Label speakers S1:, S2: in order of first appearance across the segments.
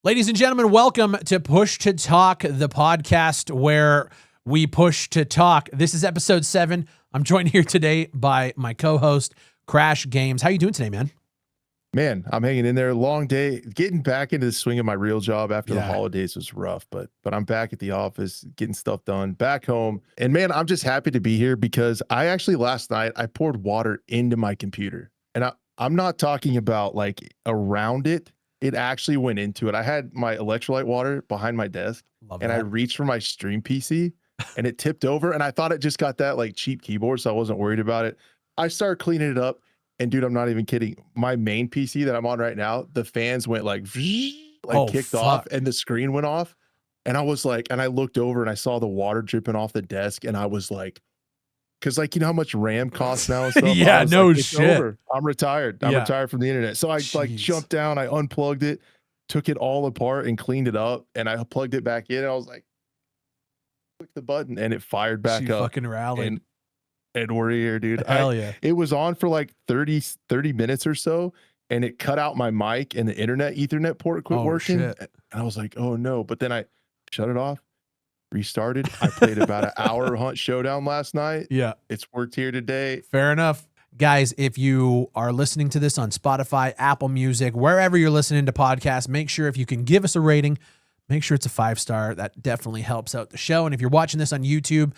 S1: Ladies and gentlemen, welcome to Push to Talk, the podcast where we push to talk. This is episode 7. I'm joined here today by my co-host, Crash Games. How you doing today, man?
S2: Man, I'm hanging in there. Long day. Getting back into the swing of my real job after the holidays was rough, but I'm back at the office, getting stuff done, back home. And man, I'm just happy to be here because I actually last night I poured water into my computer. And I'm not talking about like around it. It actually went into it. I had my electrolyte water behind my desk I reached for my stream PC and it tipped over and I thought it just got that like cheap keyboard, so I wasn't worried about it. I started cleaning it up. And dude, I'm not even kidding. My main PC that I'm on right now, the fans went like kicked off and the screen went off. And I was like, and I looked over and I saw the water dripping off the desk. And I was like, cause like, you know how much RAM costs now and stuff?
S1: Yeah, no
S2: like,
S1: shit.
S2: Over. I'm retired. I'm retired from the internet. So I like jumped down, I unplugged it, took it all apart and cleaned it up. And I plugged it back in. And I was like, click the button and it fired back up.
S1: Fucking rallied.
S2: And we're here, dude.
S1: Hell yeah.
S2: It was on for like 30 minutes or so, and it cut out my mic and the internet Ethernet port quit working. Shit. And I was like, oh no. But then I shut it off, restarted. I played about an hour Hunt Showdown last night.
S1: Yeah.
S2: It's worked here today.
S1: Fair enough. Guys, if you are listening to this on Spotify, Apple Music, wherever you're listening to podcasts, make sure if you can give us a rating, make sure it's a 5-star. That definitely helps out the show. And if you're watching this on YouTube,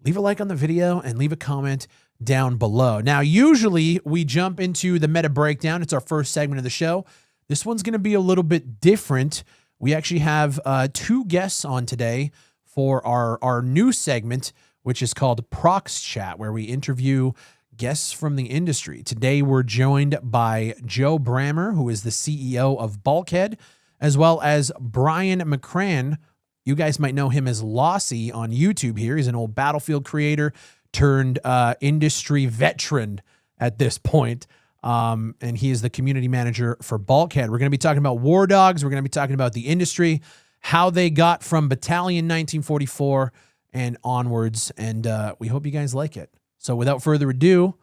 S1: leave a like on the video and leave a comment down below. Now, usually we jump into the meta breakdown. It's our first segment of the show. This one's going to be a little bit different. We actually have 2 guests on today for our new segment, which is called Prox Chat, where we interview guests from the industry. Today, we're joined by Joe Brammer, who is the CEO of BULKHEAD, as well as Brian McCrann. You guys might know him as Lossy on YouTube here. He's an old Battlefield creator turned industry veteran at this point. And he is the community manager for BULKHEAD. We're going to be talking about WARDOGS. We're going to be talking about the industry, how they got from Battalion 1944 and onwards. And we hope you guys like it. So without further ado,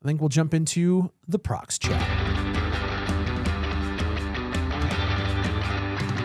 S1: I think we'll jump into the Prox Chat.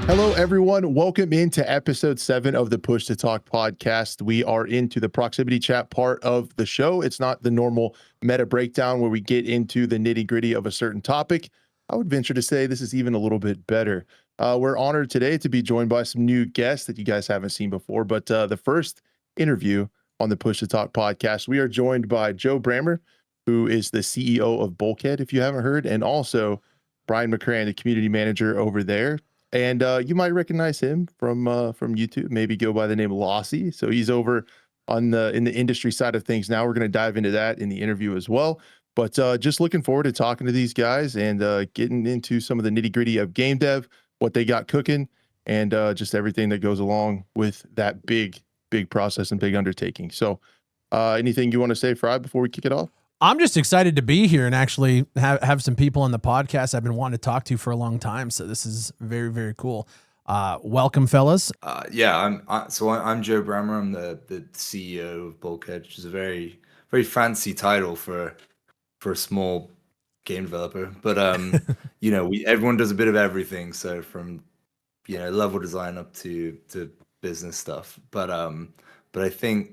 S2: Hello, everyone. Welcome into episode 7 of the Push to Talk podcast. We are into the proximity chat part of the show. It's not the normal meta breakdown where we get into the nitty gritty of a certain topic. I would venture to say this is even a little bit better. We're honored today to be joined by some new guests that you guys haven't seen before, but the first interview on the Push to Talk podcast, we are joined by Joe Brammer, who is the CEO of BULKHEAD, if you haven't heard, and also Brian McCrann, the community manager over there. And you might recognize him from YouTube, maybe go by the name Lossy. So he's over in the industry side of things now. We're going to dive into that in the interview as well. But just looking forward to talking to these guys and getting into some of the nitty gritty of game dev, what they got cooking, and just everything that goes along with that big process and big undertaking. So anything you want to say, Fry, before we kick it off?
S1: I'm just excited to be here and actually have some people on the podcast I've been wanting to talk to for a long time. So this is very, very cool. Welcome, fellas.
S3: I'm Joe Brammer. I'm the CEO of BULKHEAD, which is a very, very fancy title for a small game developer. But everyone does a bit of everything. So from level design up to business stuff. But I think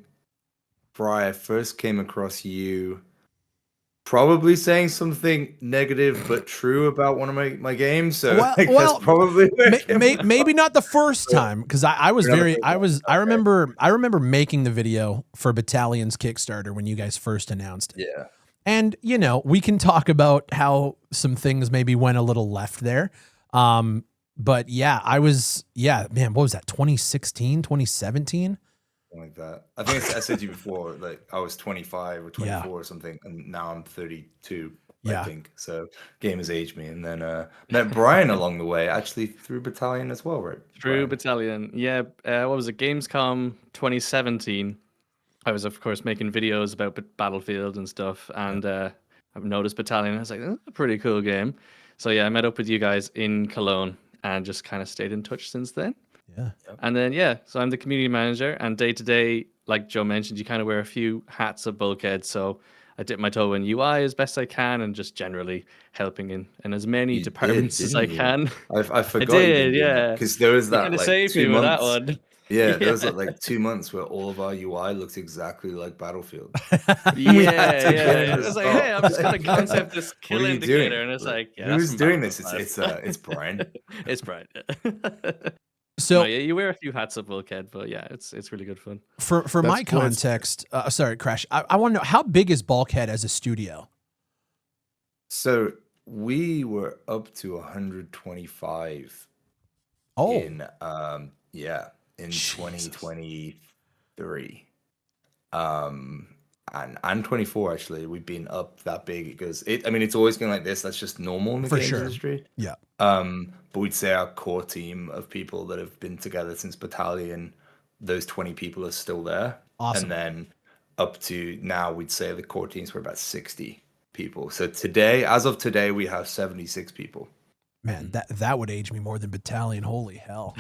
S3: Bri, I first came across you probably saying something negative but true about one of my games. So that's probably
S1: maybe not the first time, because I remember making the video for Battalion's Kickstarter when you guys first announced it.
S3: Yeah.
S1: And we can talk about how some things maybe went a little left there. But yeah, what was that? 2016, 2017?
S3: Like that. I think I said to you before, like I was 25 or 24 or something, and now I'm 32, I think. So game has aged me. And then met Brian along the way, actually through Battalion as well, right?
S4: Through Battalion, yeah. What was it? Gamescom 2017. I was, of course, making videos about Battlefield and stuff, and I've noticed Battalion. I was like, that's a pretty cool game. So yeah, I met up with you guys in Cologne and just kind of stayed in touch since then.
S1: Yeah.
S4: And then, so I'm the community manager, and day to day, like Joe mentioned, you kind of wear a few hats at BULKHEAD. So I dip my toe in UI as best I can, and just generally helping in as many
S3: You
S4: departments
S3: did,
S4: as I
S3: didn't you?
S4: can.
S3: I forgot
S4: I
S3: you
S4: did, yeah.
S3: because there was
S4: You
S3: that
S4: kind of
S3: like
S4: saved
S3: 2
S4: me with that
S3: months.
S4: one.
S3: Yeah, there was like 2 months where all of our UI looked exactly like Battlefield. We had
S4: Yeah,
S3: to
S4: yeah.
S3: get in
S4: It
S3: the
S4: was like, hey,
S3: spot.
S4: I'm just gonna concept this
S3: What
S4: kill
S3: are you
S4: indicator,
S3: doing?
S4: and it's like, yeah, that's
S3: Who's
S4: from
S3: doing
S4: Battlefield
S3: this?
S4: 5.
S3: It's Brian.
S4: It's Brian.
S1: So
S4: No, yeah, you wear a few hats at BULKHEAD, but yeah, it's really good fun.
S1: for
S2: That's
S1: my
S2: what it's-
S1: context, sorry, Crash. I want to know, how big is BULKHEAD as a studio?
S3: So we were up to 125
S1: Oh,
S3: in in
S1: Jesus.
S3: 2023. And 24 actually. We've been up that big because it's always been like this. That's just normal in the
S1: For
S3: games
S1: sure.
S3: industry.
S1: Yeah.
S3: But we'd say our core team of people that have been together since Battalion, those 20 people are still there.
S1: Awesome.
S3: And then up to now, we'd say the core teams were about 60 people. So today, as of today, we have 76 people.
S1: Man, that would age me more than Battalion. Holy hell.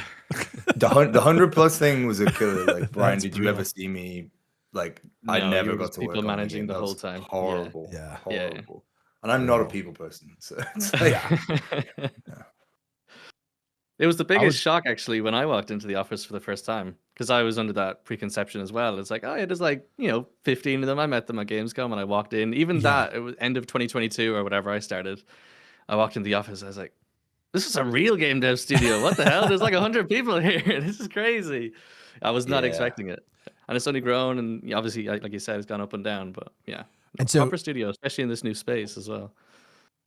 S3: The 100+ thing was a killer. Like, Brian,
S1: That's
S3: did you
S1: brutal.
S3: ever see me? Like,
S4: No,
S3: I
S4: you
S3: never
S4: were
S3: got
S4: just
S3: to
S4: people
S3: work on the
S4: managing
S3: game.
S4: the
S3: That
S4: whole
S3: was
S4: time.
S3: horrible.
S1: Yeah.
S4: Yeah.
S3: Horrible. And I'm not a
S1: Brutal.
S3: people person. So it's like,
S1: Yeah.
S4: It was the biggest
S2: was-
S4: shock actually when I walked into the office for the first time, because I was under that preconception as well. It's like, oh yeah, there's like 15 of them. I met them at Gamescom, and I walked in. Even
S1: Yeah.
S4: that, it was end of 2022 or whatever. I started. I walked into the office. I was like, this is a real game dev studio. What the hell? There's like 100 people here. This is crazy. I was not
S3: Yeah.
S4: expecting it, and it's only grown. And obviously, like you said, it's gone up and down. But yeah,
S1: And so-
S4: proper studio, especially in this new space as well.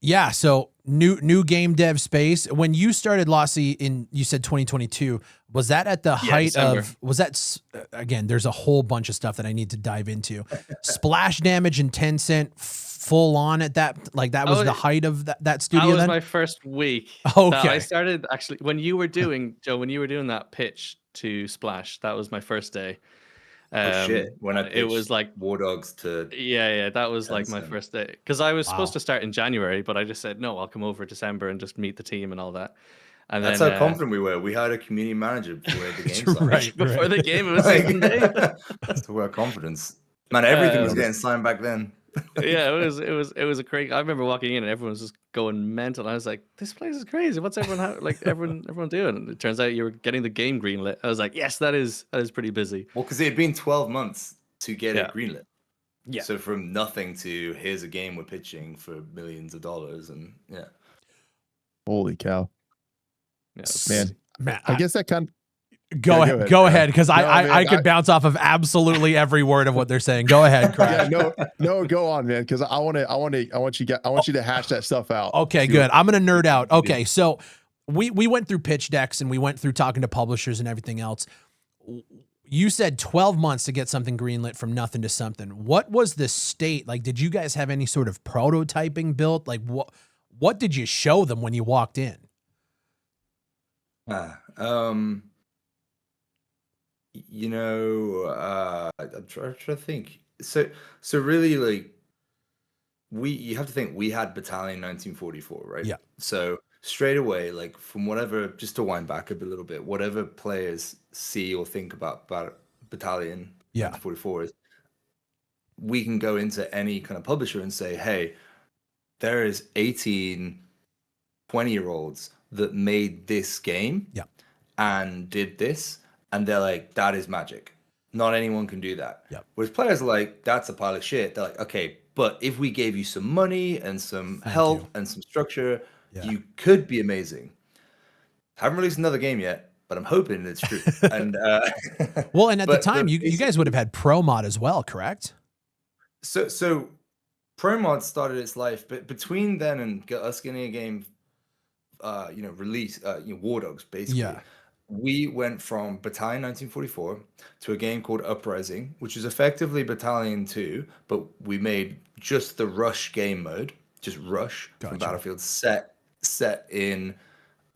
S1: Yeah, so new game dev space. When you started Lossy you said 2022, was that at the height
S4: December.
S1: of, was that, again, there's a whole bunch of stuff that I need to dive into. Splash Damage and Tencent full on at that, like that was
S4: Oh,
S1: the height of that
S4: That
S1: studio
S4: was
S1: then?
S4: my first week.
S1: Okay.
S4: That I started actually when you were doing Joe, when you were doing that pitch to Splash. That was my first day.
S3: oh shit. When I
S4: it was
S3: pitched
S4: like
S3: WARDOGS to
S4: yeah, that was like my
S3: Tencent.
S4: first day, because I was supposed
S1: Wow.
S4: to start in January, but I just said no, I'll come over December and just meet the team and all that. And
S3: That's
S4: then
S3: how confident we were. We hired a community manager before the game started.
S1: Right.
S4: before the game, it was
S3: Like,
S4: even day.
S3: so our confidence. Man, everything was
S4: Um,
S3: getting signed back then.
S4: Yeah, it was a crazy. I remember walking in and everyone was just going mental. I was like, "This place is crazy. What's everyone doing?" And it turns out you were getting the game greenlit. I was like, "Yes, that is pretty busy."
S3: Well, because it had been 12 months to get
S4: Yeah.
S3: it greenlit.
S4: Yeah.
S3: So from nothing to here's a game we're pitching for millions of dollars, and yeah.
S2: Holy cow.
S4: Yeah, it was
S2: Man.
S4: crazy.
S1: Man,
S2: I guess that kind
S1: go
S2: Yeah,
S1: ahead,
S2: go
S1: go
S2: ahead.
S1: ahead, because
S2: No, man,
S1: I could bounce off of absolutely every word of what they're saying. Go ahead, Crash.
S2: yeah, no, go on, man, because I want you to hash that stuff out.
S1: Okay,
S2: See
S1: good.
S2: what-
S1: I'm gonna nerd out. Okay, so we went through pitch decks and we went through talking to publishers and everything else. You said 12 months to get something greenlit from nothing to something. What was the state? Like, did you guys have any sort of prototyping built? Like, what did you show them when you walked in?
S3: I'm trying to think. So really, like, you have to think we had Battalion 1944, right?
S1: Yeah.
S3: So straight away, like from whatever, just to wind back up a little bit, whatever players see or think about Battalion
S1: Yeah.
S3: 1944 is, we can go into any kind of publisher and say, hey, there is 18, 20-year-olds that made this game
S1: Yeah.
S3: and did this, and they're like, that is magic. Not anyone can do that.
S1: Yep.
S3: Whereas players are like, that's a pile of shit. They're like, okay, but if we gave you some money and some
S1: Thank
S3: help
S1: you.
S3: and some structure,
S1: Yeah.
S3: you could be amazing. Haven't released another game yet, but I'm hoping it's true. And
S1: Well, and at the
S3: but
S1: time, you guys would have had Pro Mod as well, correct?
S3: So ProMod started its life, but between then and us getting a game, release, WARDOGS, basically.
S1: Yeah.
S3: We went from Battalion 1944 to a game called Uprising, which is effectively Battalion 2, but we made just the Rush game mode, just Rush
S1: Gotcha.
S3: from Battlefield, set in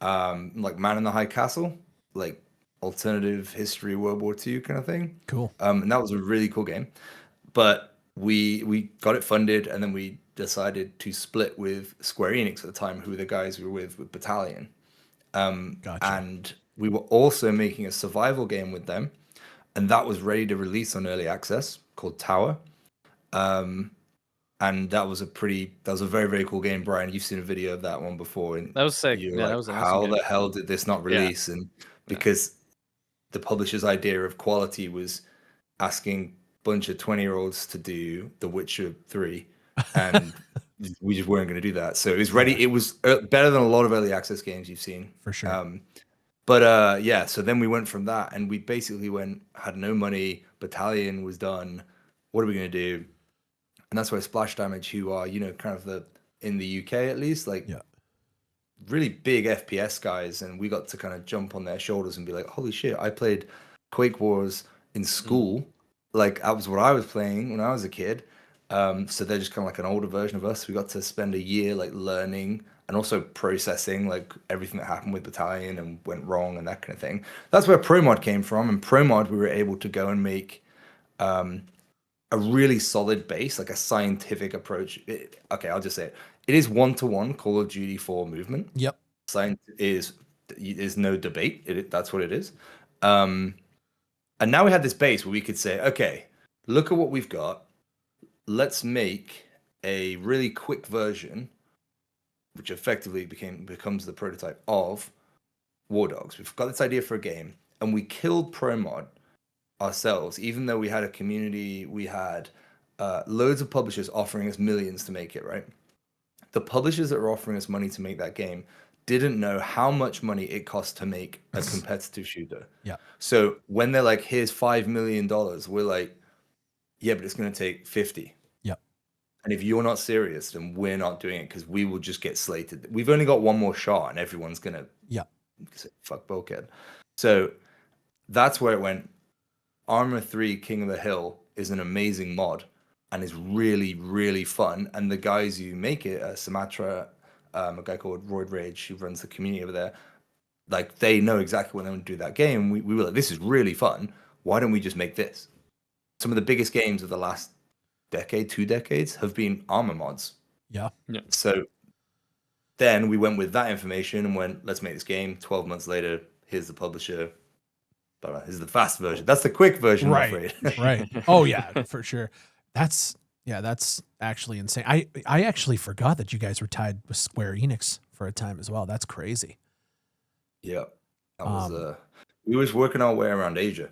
S3: like Man in the High Castle, like alternative history World War II kind of thing.
S1: Cool.
S3: And that was a really cool game. But we got it funded, and then we decided to split with Square Enix at the time, who were the guys we were with Battalion.
S1: Gotcha.
S3: And we were also making a survival game with them, and that was ready to release on early access called Tower. and that was a very, very cool game. Brian, you've seen a video of that one before, and
S4: That was sick.
S3: you're
S4: Yeah,
S3: like,
S4: that was an
S3: how
S4: awesome
S3: the
S4: game.
S3: hell did this not release? And because the publisher's idea of quality was asking a bunch of 20-year-olds to do The Witcher 3, and we just weren't going to do that. So it was ready. It was better than a lot of early access games you've seen.
S1: For sure.
S3: But yeah, so then we went from that, and we basically had no money. Battalion was done. What are we going to do? And that's where Splash Damage, who are, kind of in the UK at least, like really big FPS guys, and we got to kind of jump on their shoulders and be like, holy shit, I played Quake Wars in school. Like, that was what I was playing when I was a kid. So they're just kind of like an older version of us. We got to spend a year like learning and also processing like everything that happened with Battalion and went wrong and that kind of thing. That's where ProMod came from. And ProMod, we were able to go and make a really solid base, like a scientific approach. Okay, I'll just say it. It is 1-to-1 Call of Duty 4 movement.
S1: Yep.
S3: Science is no debate. That's what it is. And now we had this base where we could say, okay, look at what we've got. Let's make a really quick version, which effectively becomes the prototype of WARDOGS. We've got this idea for a game, and we killed ProMod ourselves, even though we had a community, we had loads of publishers offering us millions to make it, right? The publishers that were offering us money to make that game didn't know how much money it costs to make a competitive shooter.
S1: Yeah.
S3: So when they're like, here's $5 million, we're like, yeah, but it's going to take 50.
S1: Yep.
S3: And if you're not serious, then we're not doing it because we will just get slated. We've only got one more shot and everyone's going to say, fuck Bulkhead. So that's where it went. Armor 3 King of the Hill is an amazing mod and is really, really fun. And the guys who make it, Sumatra, a guy called Roid Rage, who runs the community over there, like they know exactly when they want to do that game. We were like, this is really fun. Why don't we just make this? Some of the biggest games of the last decade, 2 decades, have been armor mods.
S1: Yeah.
S3: So then we went with that information and went, let's make this game. 12 months later, here's the publisher. But this is the fast version. That's the quick version,
S1: Right.
S3: I'm afraid.
S1: Right. Oh yeah, for sure. That's actually insane. I actually forgot that you guys were tied with Square Enix for a time as well. That's crazy.
S3: Yeah. That was we was working our way around Asia.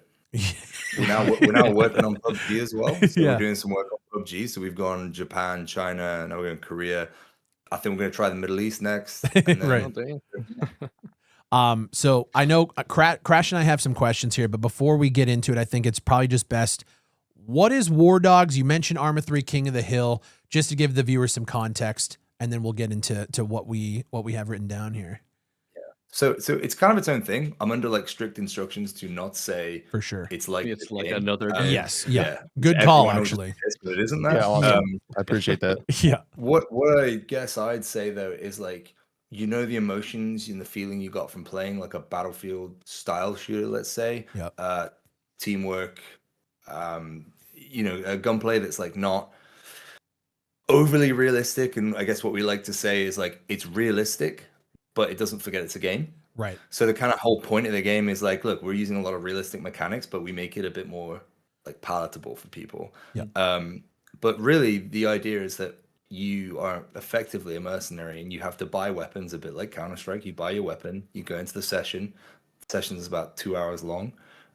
S3: We're now working on PUBG as well. So we're doing some work on PUBG. So we've gone Japan, China, and now we're going Korea. I think we're going to try the Middle East next. And then,
S1: right. So I know Crash and I have some questions here, but before we get into it, I think it's probably just best. What is WARDOGS? You mentioned Armor 3 King of the Hill, just to give the viewers some context, and then we'll get into what we have written down here.
S3: So it's kind of its own thing. I'm under like strict instructions to not say
S1: for sure
S4: it's like another game.
S1: Yes, good call actually.
S3: But it isn't that.
S2: Yeah, awesome. I appreciate that.
S1: Yeah.
S3: What I guess I'd say though is like, the emotions and the feeling you got from playing like a Battlefield style shooter, let's say.
S1: Yeah.
S3: Teamwork, a gunplay that's like not overly realistic, and I guess what we like to say is like it's realistic, but it doesn't forget it's a game.
S1: Right.
S3: So the kind of whole point of the game is like, look, we're using a lot of realistic mechanics, but we make it a bit more like palatable for people.
S1: Yeah.
S3: But really the idea is that you are effectively a mercenary and you have to buy weapons a bit like Counter-Strike. You buy your weapon, you go into the session. The session is about 2 hours long.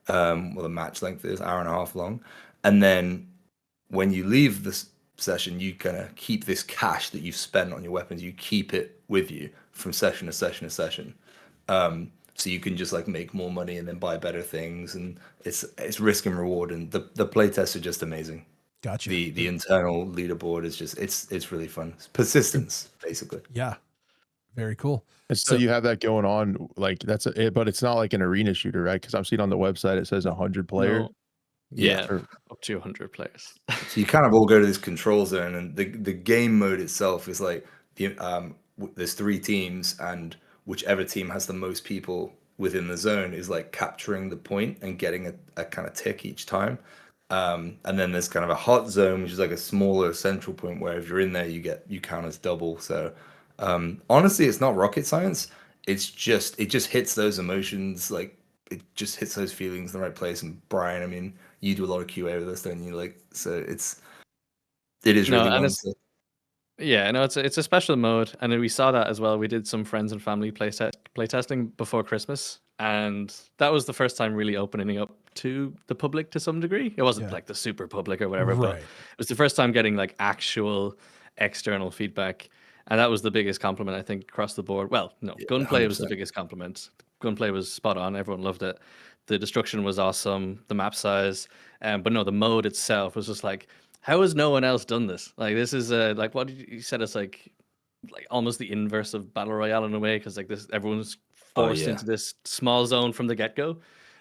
S3: Well, the match length is 1.5 hours long. And then when you leave this session, you kind of keep this cash that you've spent on your weapons. You keep it with you from session to session to session. So you can just like make more money and then buy better things. And it's risk and reward. And the play tests are just amazing.
S1: Gotcha.
S3: The internal leaderboard is just, it's really fun. It's persistence, basically.
S1: Yeah. Very cool.
S2: And so you have that going on, like but it's not like an arena shooter, right? Because I've seen on the website it says 100 player.
S4: No. Yeah, up to 100 players.
S3: So you kind of all go to this control zone, and the game mode itself is like there's 3 teams, and whichever team has the most people within the zone is like capturing the point and getting a kind of tick each time. And then there's kind of a hot zone, which is like a smaller central point where if you're in there, you count as double. So honestly, it's not rocket science. It just hits those emotions, like it just hits those feelings in the right place. And Brian, I mean, you do a lot of QA with this, don't you? Like, so it is really
S4: and Yeah, no, it's a special mode, and then we saw that as well. We did some friends and family playtesting before Christmas, and that was the first time really opening up to the public to some degree. It wasn't
S1: Yeah.
S4: like the super public or whatever, but
S1: Right.
S4: it was the first time getting like actual external feedback, and that was the biggest compliment I think across the board. Well, no, gunplay was the
S3: 100%.
S4: biggest compliment. Gunplay was spot on. Everyone loved it. The destruction was awesome. The map size, but no, the mode itself was just like, how has no one else done this? Like this is like what did you said? It's like almost the inverse of battle royale in a way, because like this everyone's forced
S3: yeah.
S4: into this small zone from the get go.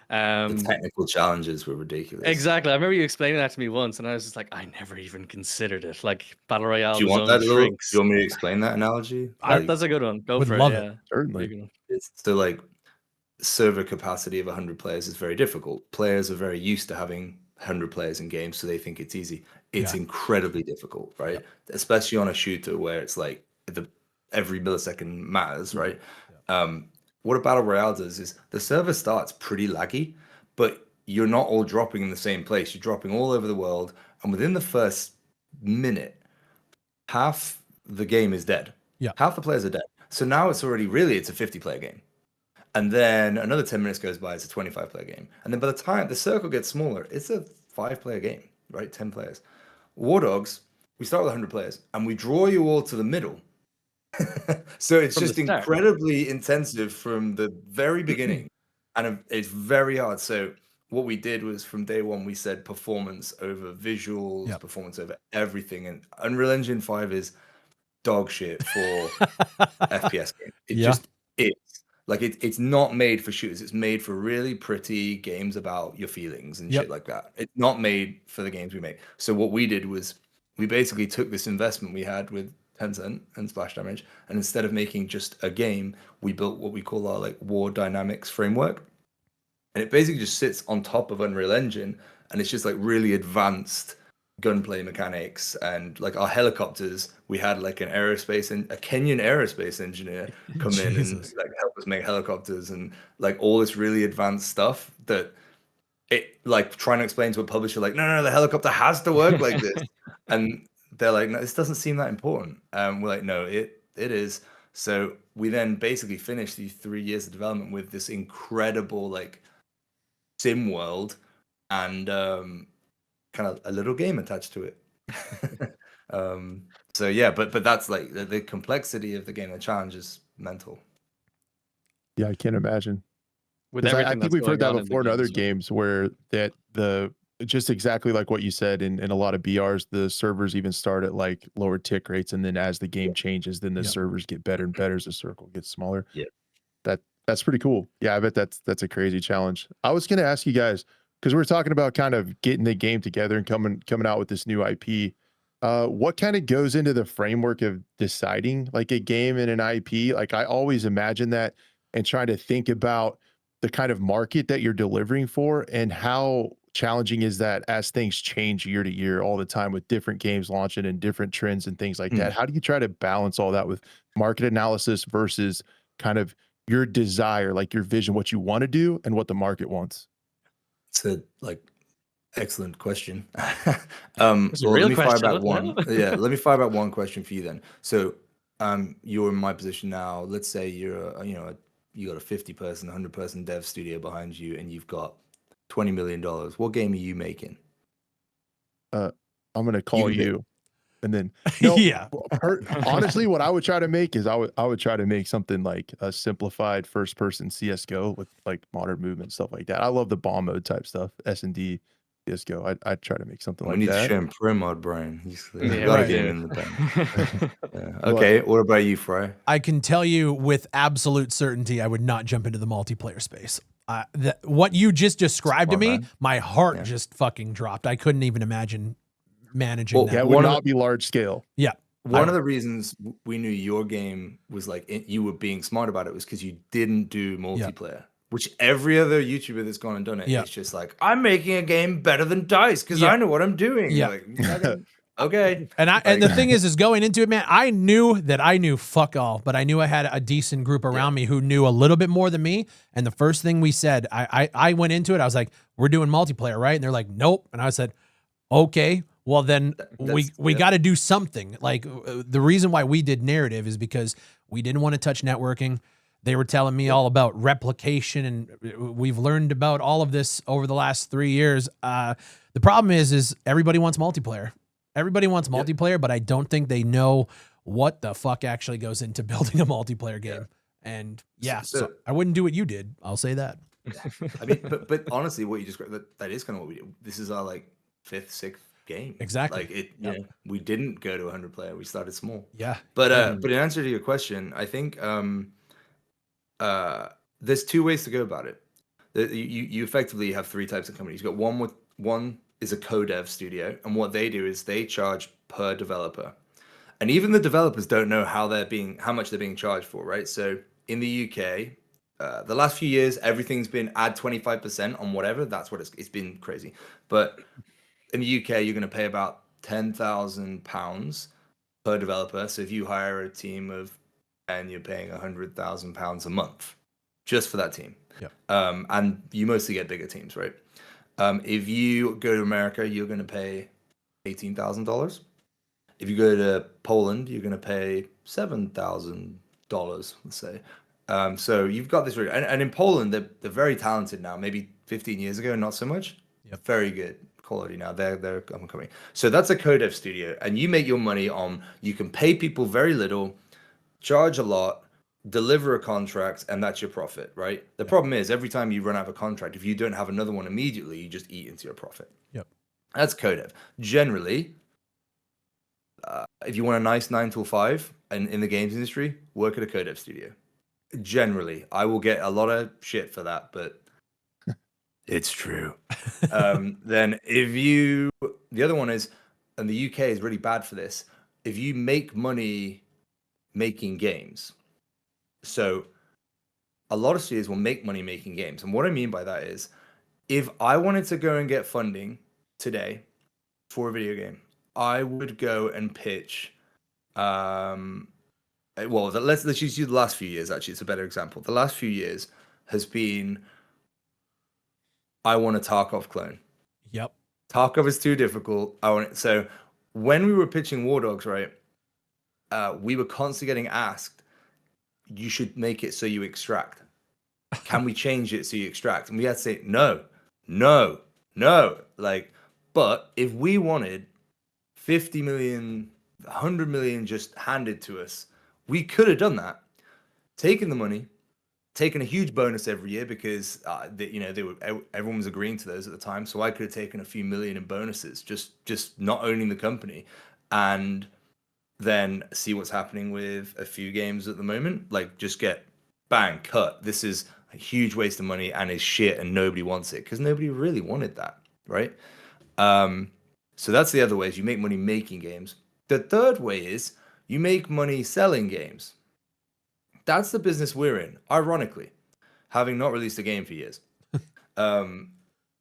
S3: The technical challenges were ridiculous.
S4: Exactly. I remember you explaining that to me once, and I was just like, I never even considered it. Like battle royale.
S3: Do you
S4: the
S3: want
S4: zone
S3: that little? Do
S4: shrinks.
S3: you want me to explain that analogy?
S4: That's a good one. Go
S1: would
S4: for
S1: love
S4: it.
S1: it.
S4: Yeah.
S2: Certainly.
S4: Big one.
S3: It's so like server capacity of 100 players is very difficult. Players are very used to having 100 players in games, so they think it's easy. It's
S1: Yeah.
S3: incredibly difficult, right? Especially on a shooter where it's like every millisecond matters, right? What a battle royale does is the server starts pretty laggy, but you're not all dropping in the same place. You're dropping all over the world, and within the first minute, half the game is dead.
S1: Yeah.
S3: Half the players are dead. So now it's a 50-player game. And then another 10 minutes goes by, it's a 25-player game. And then by the time the circle gets smaller, it's a 5-player game, right? 10 players. WARDOGS, we start with 100 players, and we draw you all to the middle. So it's
S4: From the
S3: just
S4: start.
S3: incredibly intensive from the very beginning. And it's very hard. So what we did was from day one, we said performance over visuals,
S1: Yep.
S3: performance over everything. And Unreal Engine 5 is dog shit for FPS game. It
S1: Yeah.
S3: just is. Like it's not made for shooters. It's made for really pretty games about your feelings and
S1: Yep.
S3: shit like that. It's not made for the games we make. So what we did was we basically took this investment we had with Tencent and Splash Damage, and instead of making just a game, we built what we call our like War Dynamics framework. And it basically just sits on top of Unreal Engine, and it's just like really advanced gunplay mechanics. And like our helicopters, we had like a Kenyan aerospace engineer come in and
S1: Jesus.
S3: like help us make helicopters, and like all this really advanced stuff that it like trying to explain to a publisher like, no, the helicopter has to work like this. And they're like, no, this doesn't seem that important. We're like, no, it is. So we then basically finished these 3 years of development with this incredible like sim world and kind of a little game attached to it. So yeah, but that's like the complexity of the game. The challenge is mental.
S2: Yeah, I can't imagine.
S4: With
S2: 'Cause
S4: everything
S2: I think
S4: that's
S2: we've heard
S4: going
S2: that
S4: on
S2: before in
S4: the
S2: other
S4: games,
S2: games where that just exactly like what you said in a lot of BRs, the servers even start at like lower tick rates, and then as the game changes, then the
S1: Yep.
S2: servers get better and better as the circle gets smaller.
S3: Yeah.
S2: That's pretty cool. Yeah, I bet that's a crazy challenge. I was gonna ask you guys, because we're talking about kind of getting the game together and coming out with this new IP. What kind of goes into the framework of deciding like a game and an IP? Like I always imagine that and trying to think about the kind of market that you're delivering for, and how challenging is that as things change year to year all the time with different games launching and different trends and things like that. How do you try to balance all that with market analysis versus kind of your desire, like your vision, what you want to do and what the market wants?
S3: It's a like excellent question.
S4: It's a real
S3: let me fire
S4: question,
S3: back
S4: what the
S3: one.
S4: hell?
S3: Yeah, let me fire back one question for you then. So you're in my position now. Let's say you're you got a 50-person, 100-person dev studio behind you, and you've got $20 million. What game are you making?
S2: I'm gonna call
S3: You-
S2: you, and then no,
S1: Yeah.
S2: honestly, what I would try to make is I would try to make something like a simplified first person CS:GO with like modern movement, stuff like that. I love the bomb mode type stuff, S&D CS:GO. I'd try to make something
S3: We
S2: like
S3: need to
S2: that.
S3: show him pro mod, Brian. He's
S4: Yeah,
S3: got a
S1: right.
S3: game in the bank. Yeah. Okay, what about you, Fry?
S1: I can tell you with absolute certainty, I would not jump into the multiplayer space. What you just described to
S3: Smart
S1: me,
S3: man.
S1: my heart
S3: Yeah.
S1: just fucking dropped. I couldn't even imagine managing
S3: Well,
S1: that.
S2: Yeah, it
S3: One
S2: would
S3: of
S2: not be large scale.
S1: Yeah.
S3: One of the reasons we knew your game was like you were being smart about it was because you didn't do multiplayer, which every other YouTuber that's gone and done it,
S1: Yeah.
S3: it's just like, I'm making a game better than DICE because
S1: Yeah.
S3: I know what I'm doing.
S1: Yeah.
S3: Like, okay.
S1: And the thing is going into it, man, I knew fuck all, but I knew I had a decent group around me who knew a little bit more than me. And the first thing we said, I went into it, I was like, we're doing multiplayer, right? And they're like, nope. And I said, Okay, well then
S3: That's
S1: we
S3: yeah.
S1: got to do something. Like the reason why we did narrative is because we didn't want to touch networking. They were telling me all about replication, and we've learned about all of this over the last 3 years. The problem is everybody wants multiplayer. Everybody wants
S3: Yep.
S1: multiplayer, but I don't think they know what the fuck actually goes into building a multiplayer game. And yeah, so I wouldn't do what you did. I'll say that.
S3: I mean, but honestly, what you described, that is kind of what we do. This is our like 5th, 6th game.
S1: Exactly.
S3: Like it,
S1: Yep.
S3: you know, we didn't go to 100 player. We started small.
S1: Yeah.
S3: But in answer to your question, I think there's 2 ways to go about it. You effectively have 3 types of companies. You've got one is a co-dev studio, and what they do is they charge per developer. And even the developers don't know how much they're being charged for, right? So in the UK, the last few years, everything's been add 25% on whatever. That's what it's been crazy. But in the UK, you're going to pay about £10,000 per developer. So if you hire a team of, and you're paying £100,000 a month just for that team.
S1: Yep.
S3: And you mostly get bigger teams, right? If you go to America, you're going to pay $18,000. If you go to Poland, you're going to pay $7,000, let's say. So you've got this, and in Poland, they're very talented now. Maybe 15 years ago, not so much.
S1: Yep.
S3: Very good quality now. They're coming. So that's a co-dev studio, and you make your money on. You can pay people very little, charge a lot, deliver a contract, and that's your profit, right? The problem is every time you run out of a contract, if you don't have another one immediately, you just eat into your profit.
S1: Yep.
S3: That's co-dev. Generally, if you want a nice 9 to 5 and in the games industry, work at a co-dev studio. Generally, I will get a lot of shit for that, but it's true. Then the other one is, and the UK is really bad for this, if you make money making games. So a lot of studios will make money making games. And what I mean by that is, if I wanted to go and get funding today for a video game, I would go and pitch. Well, let's just use the last few years. Actually, it's a better example. The last few years has been, I want a Tarkov clone.
S1: Yep.
S3: Tarkov is too difficult. So when we were pitching WARDOGS, right, we were constantly getting asked, you should make it so you extract. Can we change it so you extract? And we had to say, no. Like, but if we wanted 50 million, 100 million just handed to us, we could have done that. Taken the money, taken a huge bonus every year because everyone was agreeing to those at the time. So I could have taken a few million in bonuses, just not owning the company, and then see what's happening with a few games at the moment. Like, just get bang, cut. This is a huge waste of money and is shit, and nobody wants it because nobody really wanted that, right? So that's the other way, is you make money making games. The third way is you make money selling games. That's the business we're in, ironically, having not released a game for years. The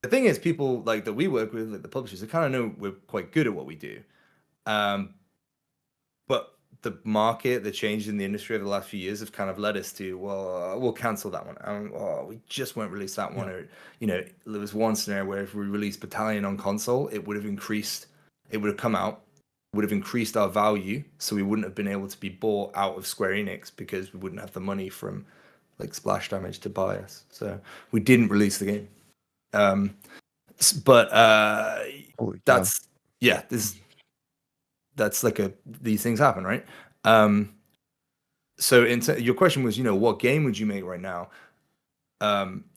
S3: thing is, people like that we work with, like the publishers, they kind of know we're quite good at what we do. But the market, the changes in the industry over the last few years have kind of led us to, well, we'll cancel that one. We just won't release that one. Or, there was one scenario where if we released Battalion on console, it would have come out, would have increased our value, so we wouldn't have been able to be bought out of Square Enix because we wouldn't have the money from like Splash Damage to buy us. So we didn't release the game. That's like these things happen, right? So your question was, what game would you make right now?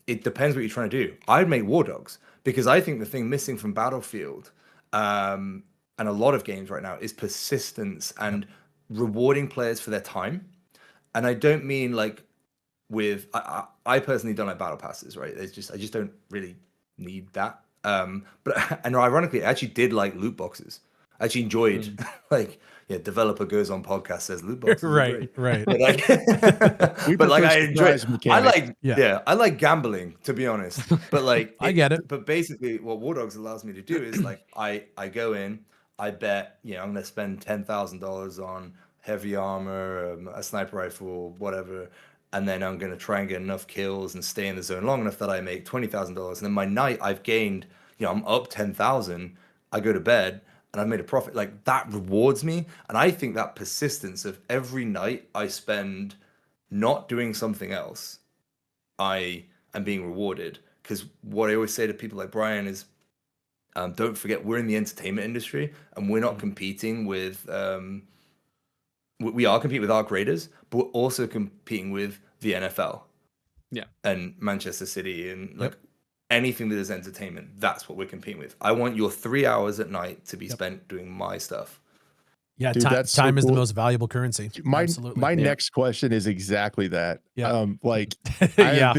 S3: It depends what you're trying to do. I'd make WARDOGS because I think the thing missing from Battlefield and a lot of games right now is persistence and rewarding players for their time. And I don't mean like I personally don't like battle passes, right? I just don't really need that. But ironically, I actually did like loot boxes. I actually enjoyed developer goes on podcast, says loot boxes.
S1: Right.
S3: But I like gambling, to be honest. But like
S1: I get it.
S3: But basically what WARDOGS allows me to do is like I go in, I bet, I'm gonna spend $10,000 on heavy armor, a sniper rifle, whatever, and then I'm gonna try and get enough kills and stay in the zone long enough that I make $20,000. And then my night I've gained, I'm up 10,000. I go to bed and I've made a profit. Like that rewards me. And I think that persistence of every night I spend not doing something else, I am being rewarded. Because what I always say to people like Brian is, don't forget we're in the entertainment industry and we're not competing with we are competing with our graders, but we're also competing with the NFL.
S4: Yeah.
S3: And Manchester City and like anything that is entertainment. That's what we're competing with. I want your 3 hours at night to be spent doing my stuff.
S1: Yeah,
S2: Dude, that's so
S1: time is the
S2: cool.
S1: most valuable currency. Absolutely.
S2: My next question is exactly that.
S1: Yeah.
S2: Like
S1: Yeah.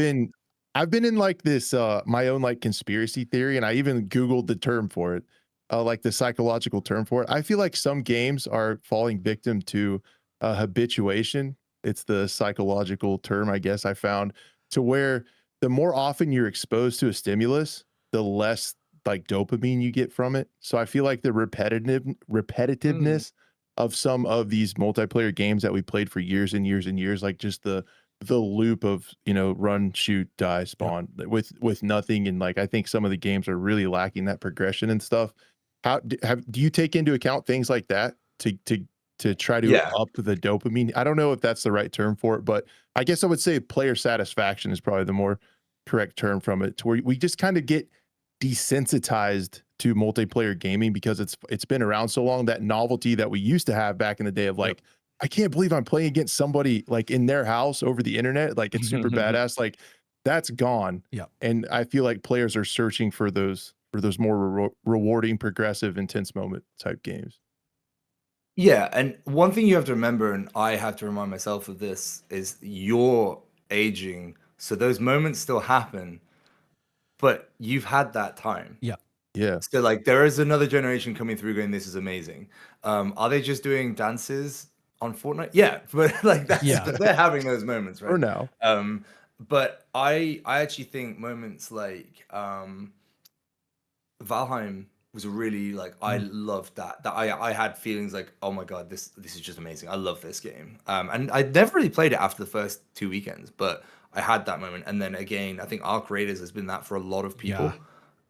S2: I've been in like this my own like conspiracy theory, and I even Googled the term for it, like the psychological term for it. I feel like some games are falling victim to habituation. It's the psychological term, I guess, I found, to where the more often you're exposed to a stimulus, the less like dopamine you get from it. So I feel like the repetitiveness of some of these multiplayer games that we played for years and years and years, like just the loop of, you know, run, shoot, die, spawn with nothing. And like, I think some of the games are really lacking that progression and stuff. How do you take into account things like that to try to up the dopamine? I don't know if that's the right term for it, but I guess I would say player satisfaction is probably the more correct term from it, to where we just kind of get desensitized to multiplayer gaming because it's been around so long. That novelty that we used to have back in the day of like, I can't believe I'm playing against somebody like in their house over the internet, like it's super badass, like that's gone. And I feel like players are searching for those more rewarding, progressive, intense moment type games.
S3: Yeah, and one thing you have to remember, and I have to remind myself of this, is you're aging, so those moments still happen, but you've had that time.
S2: Yeah.
S3: So like there is another generation coming through going, this is amazing. Are they just doing dances on Fortnite? Yeah, but like that's they're having those moments, right?
S2: Or now.
S3: But I actually think moments like Valheim was really like I loved that. That I had feelings like, oh my god, this is just amazing. I love this game. And I never really played it after the first 2 weekends, but I had that moment. And then again, I think Arc Raiders has been that for a lot of people.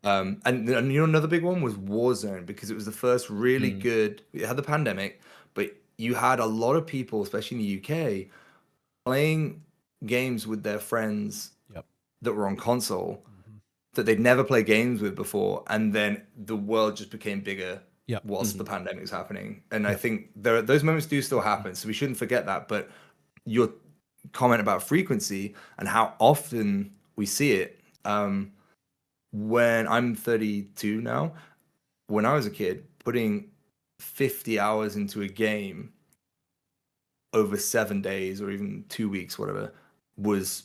S3: And you know, another big one was Warzone, because it was the first really good. It had the pandemic, but you had a lot of people, especially in the UK, playing games with their friends that were on console that they'd never played games with before, and then the world just became bigger whilst the pandemic was happening. And I think those moments do still happen, so we shouldn't forget that. But your comment about frequency and how often we see it, when I'm 32 now, when I was a kid, putting 50 hours into a game over 7 days or even 2 weeks, whatever, was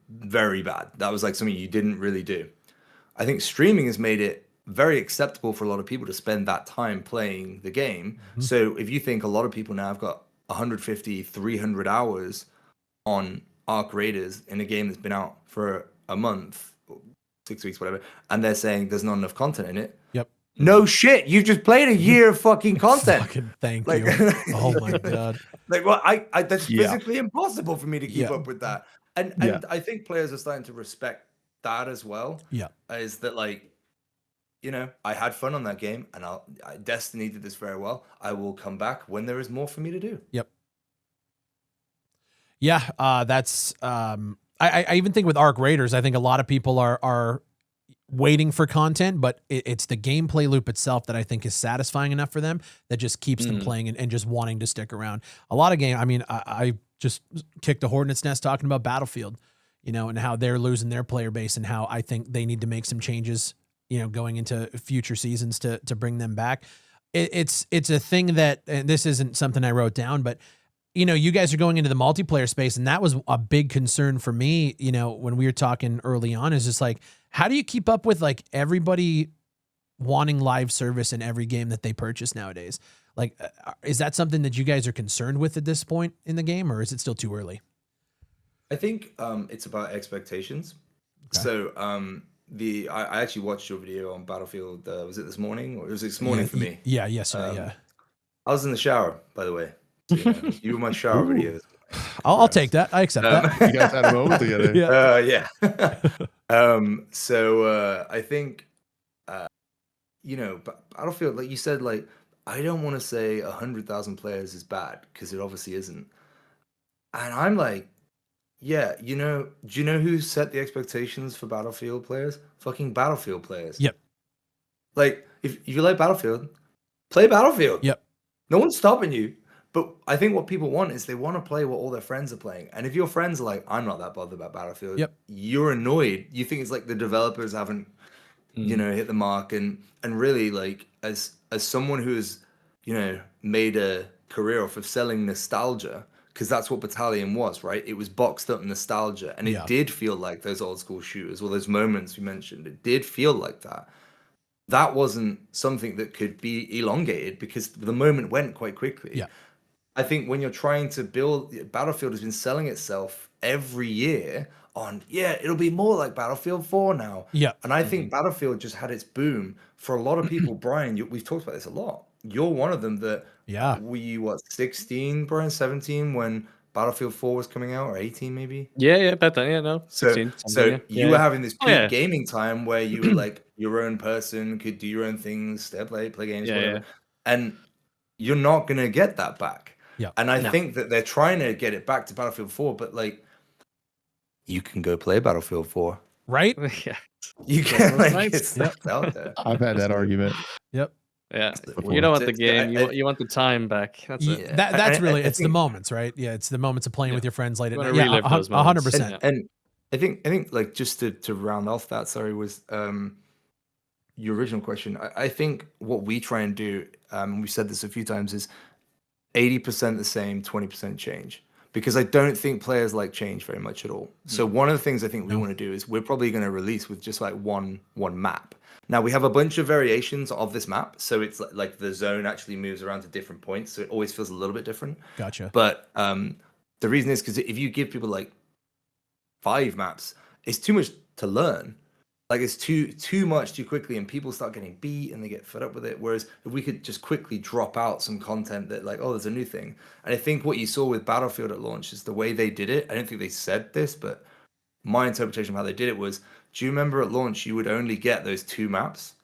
S3: very bad. That was like something you didn't really do. I think streaming has made it very acceptable for a lot of people to spend that time playing the game. So if you think a lot of people now have got 150, 300 hours on Arc Raiders in a game that's been out for a month, 6 weeks, whatever, and they're saying there's not enough content in it. No shit, you've just played a year of fucking content.
S1: Fucking thank you. Oh my god.
S3: Like, well, I that's physically impossible for me to keep up with that. And I think players are starting to respect that as well. Is that like, you know, I had fun on that game, and Destiny did this very well. I will come back when there is more for me to do.
S1: That's I even think with Arc Raiders, I think a lot of people are waiting for content, but it's the gameplay loop itself that I think is satisfying enough for them that just keeps them playing and just wanting to stick around. A lot of I mean, I just kicked a hornet's nest talking about Battlefield, you know, and how they're losing their player base, and how I think they need to make some changes, you know, going into future seasons to bring them back. It's a thing that, and this isn't something I wrote down, but you know, you guys are going into the multiplayer space, and that was a big concern for me, you know, when we were talking early on, is just like, how do you keep up with like everybody wanting live service in every game that they purchase nowadays? Like, is that something that you guys are concerned with at this point in the game, or is it still too early?
S3: I think it's about expectations. So I actually watched your video on Battlefield. Was it this morning, or was it this morning for me?
S1: Yesterday.
S3: I was in the shower, by the way. So, you were my shower videos.
S1: I'll take that. I accept that.
S2: You guys had a moment together.
S3: So I think you know, Battlefield, like you said, like I don't want to say 100,000 players is bad because it obviously isn't. And I'm like, yeah, you know, do you know who set the expectations for Battlefield players? Fucking Battlefield players.
S1: Yep.
S3: Like, if you like Battlefield, play Battlefield.
S1: Yep.
S3: No one's stopping you. But I think what people want is they want to play what all their friends are playing. And if your friends are like, I'm not that bothered about Battlefield,
S1: Yep.
S3: you're annoyed. You think it's like the developers haven't, you know, hit the mark. And really, like, as someone who has, you know, made a career off of selling nostalgia, because that's what Battalion was, right? It was boxed up nostalgia. And it did feel like those old school shooters, or those moments we mentioned. It did feel like that. That wasn't something that could be elongated because the moment went quite quickly.
S1: Yeah.
S3: I think when you're trying to build, Battlefield has been selling itself every year on, it'll be more like Battlefield 4 now.
S1: Yeah.
S3: And I think Battlefield just had its boom for a lot of people. Brian, we've talked about this a lot. You're one of them that, were you, what, 16, Brian, 17 when Battlefield 4 was coming out, or 18 maybe?
S4: Yeah, about that. Yeah, no, 16.
S3: So you were having this peak gaming time where you were like your own person, could do your own things, play games, whatever. And you're not going to get that back.
S1: Yeah.
S3: And I think that they're trying to get it back to Battlefield 4, but like, you can go play Battlefield 4.
S1: Right?
S4: Yeah.
S3: You can, like, it's out there.
S2: I've had that argument.
S1: Yep.
S4: Yeah. You don't want the game, you want the time back. That's it.
S1: That's really, it's the moments, right? Yeah, it's the moments of playing with your friends late at night. Yeah,
S4: relive those moments.
S1: 100%.
S3: And I think like, just to round off that, was your original question. I think what we try and do, we've said this a few times, is 80% the same, 20% change. Because I don't think players like change very much at all. So one of the things I think we want to do is we're probably going to release with just like one map. Now we have a bunch of variations of this map. So it's like the zone actually moves around to different points. So it always feels a little bit different.
S1: Gotcha.
S3: But the reason is because if you give people like 5 maps, it's too much to learn. Like, it's too much too quickly, and people start getting beat and they get fed up with it. Whereas if we could just quickly drop out some content that, like, oh, there's a new thing. And I think what you saw with Battlefield at launch is the way they did it. I don't think they said this, but my interpretation of how they did it was, do you remember at launch you would only get those 2 maps?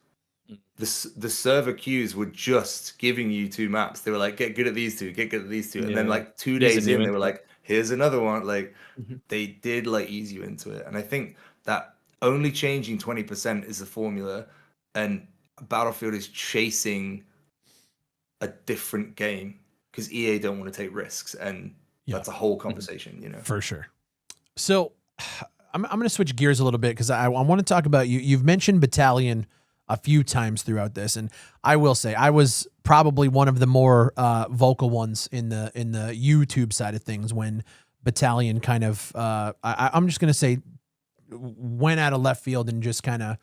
S3: The server queues were just giving you 2 maps. They were like, get good at these 2, get good at these 2. And then like 2 days in, they were like, here's another one. Like, they did like ease you into it. And I think that only changing 20% is the formula, and Battlefield is chasing a different game because EA don't want to take risks, and that's a whole conversation, you know.
S1: For sure. So I'm going to switch gears a little bit because I want to talk about you. You've mentioned Battalion a few times throughout this, and I will say I was probably one of the more vocal ones in the YouTube side of things when Battalion kind of I'm just going to say went out of left field and just kind of,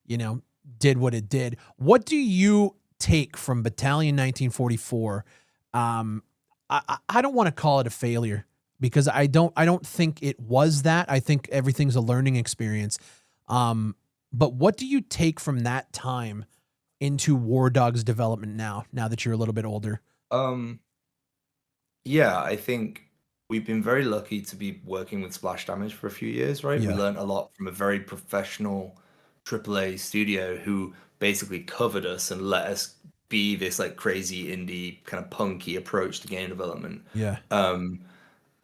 S1: you know, did what it did. What do you take from Battalion 1944? I don't want to call it a failure because I don't think it was that. I think everything's a learning experience. But what do you take from that time into WARDOGS development now that you're a little bit older?
S3: Yeah, I think we've been very lucky to be working with Splash Damage for a few years, right?
S1: Yeah.
S3: We learned a lot from a very professional AAA studio who basically covered us and let us be this like crazy indie kind of punky approach to game development.
S1: Yeah.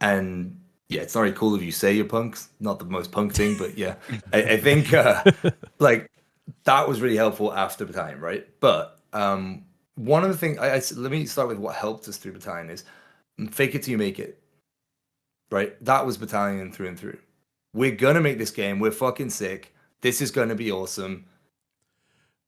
S3: And yeah, it's not very cool if you say you're punks, not the most punk thing, but yeah, I think like that was really helpful after Battalion, right? But one of the things, let me start with what helped us through Battalion is fake it till you make it. Right, that was Battalion through and through. We're gonna make this game. We're fucking sick. This is gonna be awesome.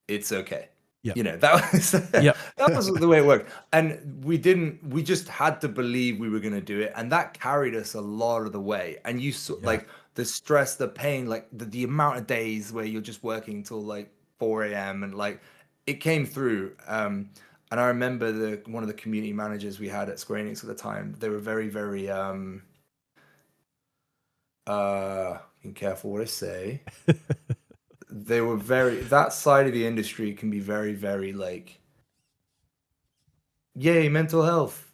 S3: It's okay.
S1: Yep.
S3: You know, that was that was the way it worked. And we just had to believe we were gonna do it, and that carried us a lot of the way. And you saw like the stress, the pain, like the amount of days where you're just working till like 4 a.m. and like it came through. And I remember one of the community managers we had at Square Enix at the time. They were very, very be careful what I say. They were that side of the industry can be very, very like, yay, mental health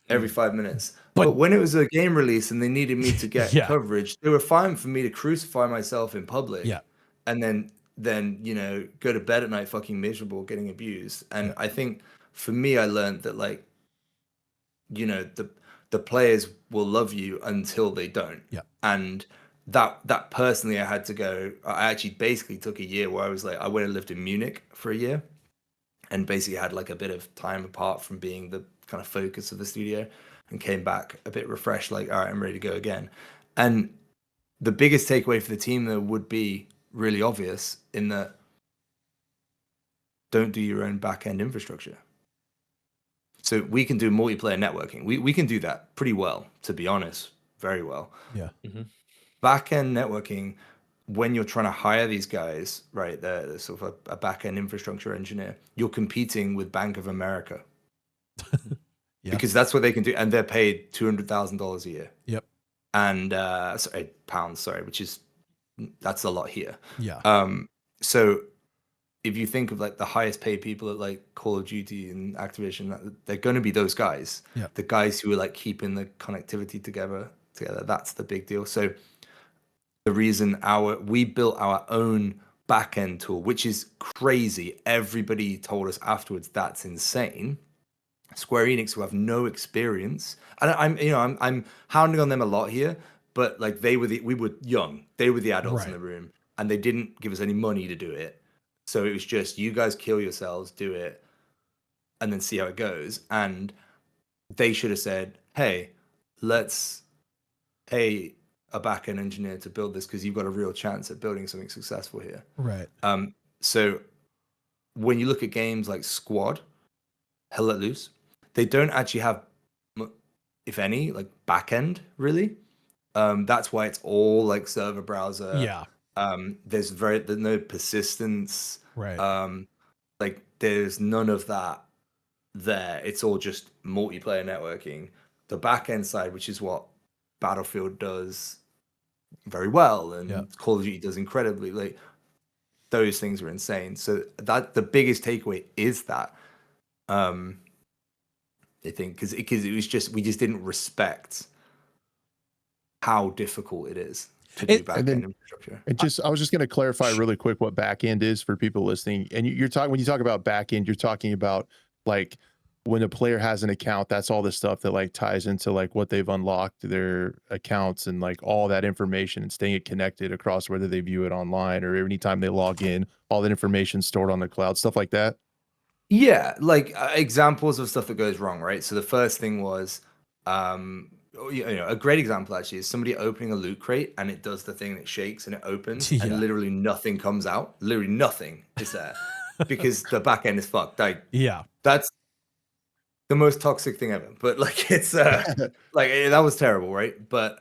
S3: every 5 minutes. But when it was a game release and they needed me to get coverage, they were fine for me to crucify myself in public. Yeah. And then then, go to bed at night fucking miserable, getting abused. And I think for me, I learned that like, the players will love you until they don't.
S1: Yeah.
S3: And that personally, I had to go. I actually basically took a year where I was like, I went and lived in Munich for a year, and basically had like a bit of time apart from being the kind of focus of the studio, and came back a bit refreshed, like, all right, I'm ready to go again. And the biggest takeaway for the team though would be really obvious in that don't do your own back-end infrastructure. So we can do multiplayer networking. We can do that pretty well, to be honest, very well.
S1: Yeah.
S4: Mm-hmm.
S3: Back-end networking, when you're trying to hire these guys, right, they're sort of a back-end infrastructure engineer, you're competing with Bank of America.
S1: Yeah.
S3: Because that's what they can do. And they're paid $200,000 a year.
S1: Yep.
S3: And pounds, that's a lot here.
S1: Yeah.
S3: So if you think of like the highest paid people at like Call of Duty and Activision, they're going to be those guys.
S1: Yeah.
S3: The guys who are like keeping the connectivity together. That's the big deal. So the reason we built our own backend tool, which is crazy. Everybody told us afterwards that's insane. Square Enix, who have no experience, and I'm hounding on them a lot here, but like we were young, they were the adults in the room, and they didn't give us any money to do it. So it was just, you guys kill yourselves, do it, and then see how it goes. And they should have said, hey, let's pay a back-end engineer to build this because you've got a real chance at building something successful here.
S1: Right.
S3: So when you look at games like Squad, Hell Let Loose, they don't actually have, if any, like back-end, really. That's why it's all like server browser.
S1: Yeah.
S3: There's no persistence.
S1: Right.
S3: Like there's none of that there. It's all just multiplayer networking. The back end side, which is what Battlefield does very well, and Call of Duty does incredibly. Like those things are insane. So that the biggest takeaway is that. I think because it was just, we just didn't respect how difficult it is to do back-end infrastructure.
S2: I was just going to clarify really quick what back-end is for people listening. And when you talk about back-end, you're talking about like when a player has an account, that's all the stuff that like ties into like what they've unlocked, their accounts, and like all that information, and staying it connected across whether they view it online or anytime they log in, all that information stored on the cloud, stuff like that.
S3: Yeah, like examples of stuff that goes wrong, right? So the first thing was, a great example actually is somebody opening a loot crate and it does the thing that shakes and it opens and literally nothing comes out. Literally nothing is there because the back end is fucked. Like, that's the most toxic thing ever. But like, it's like that was terrible, right? But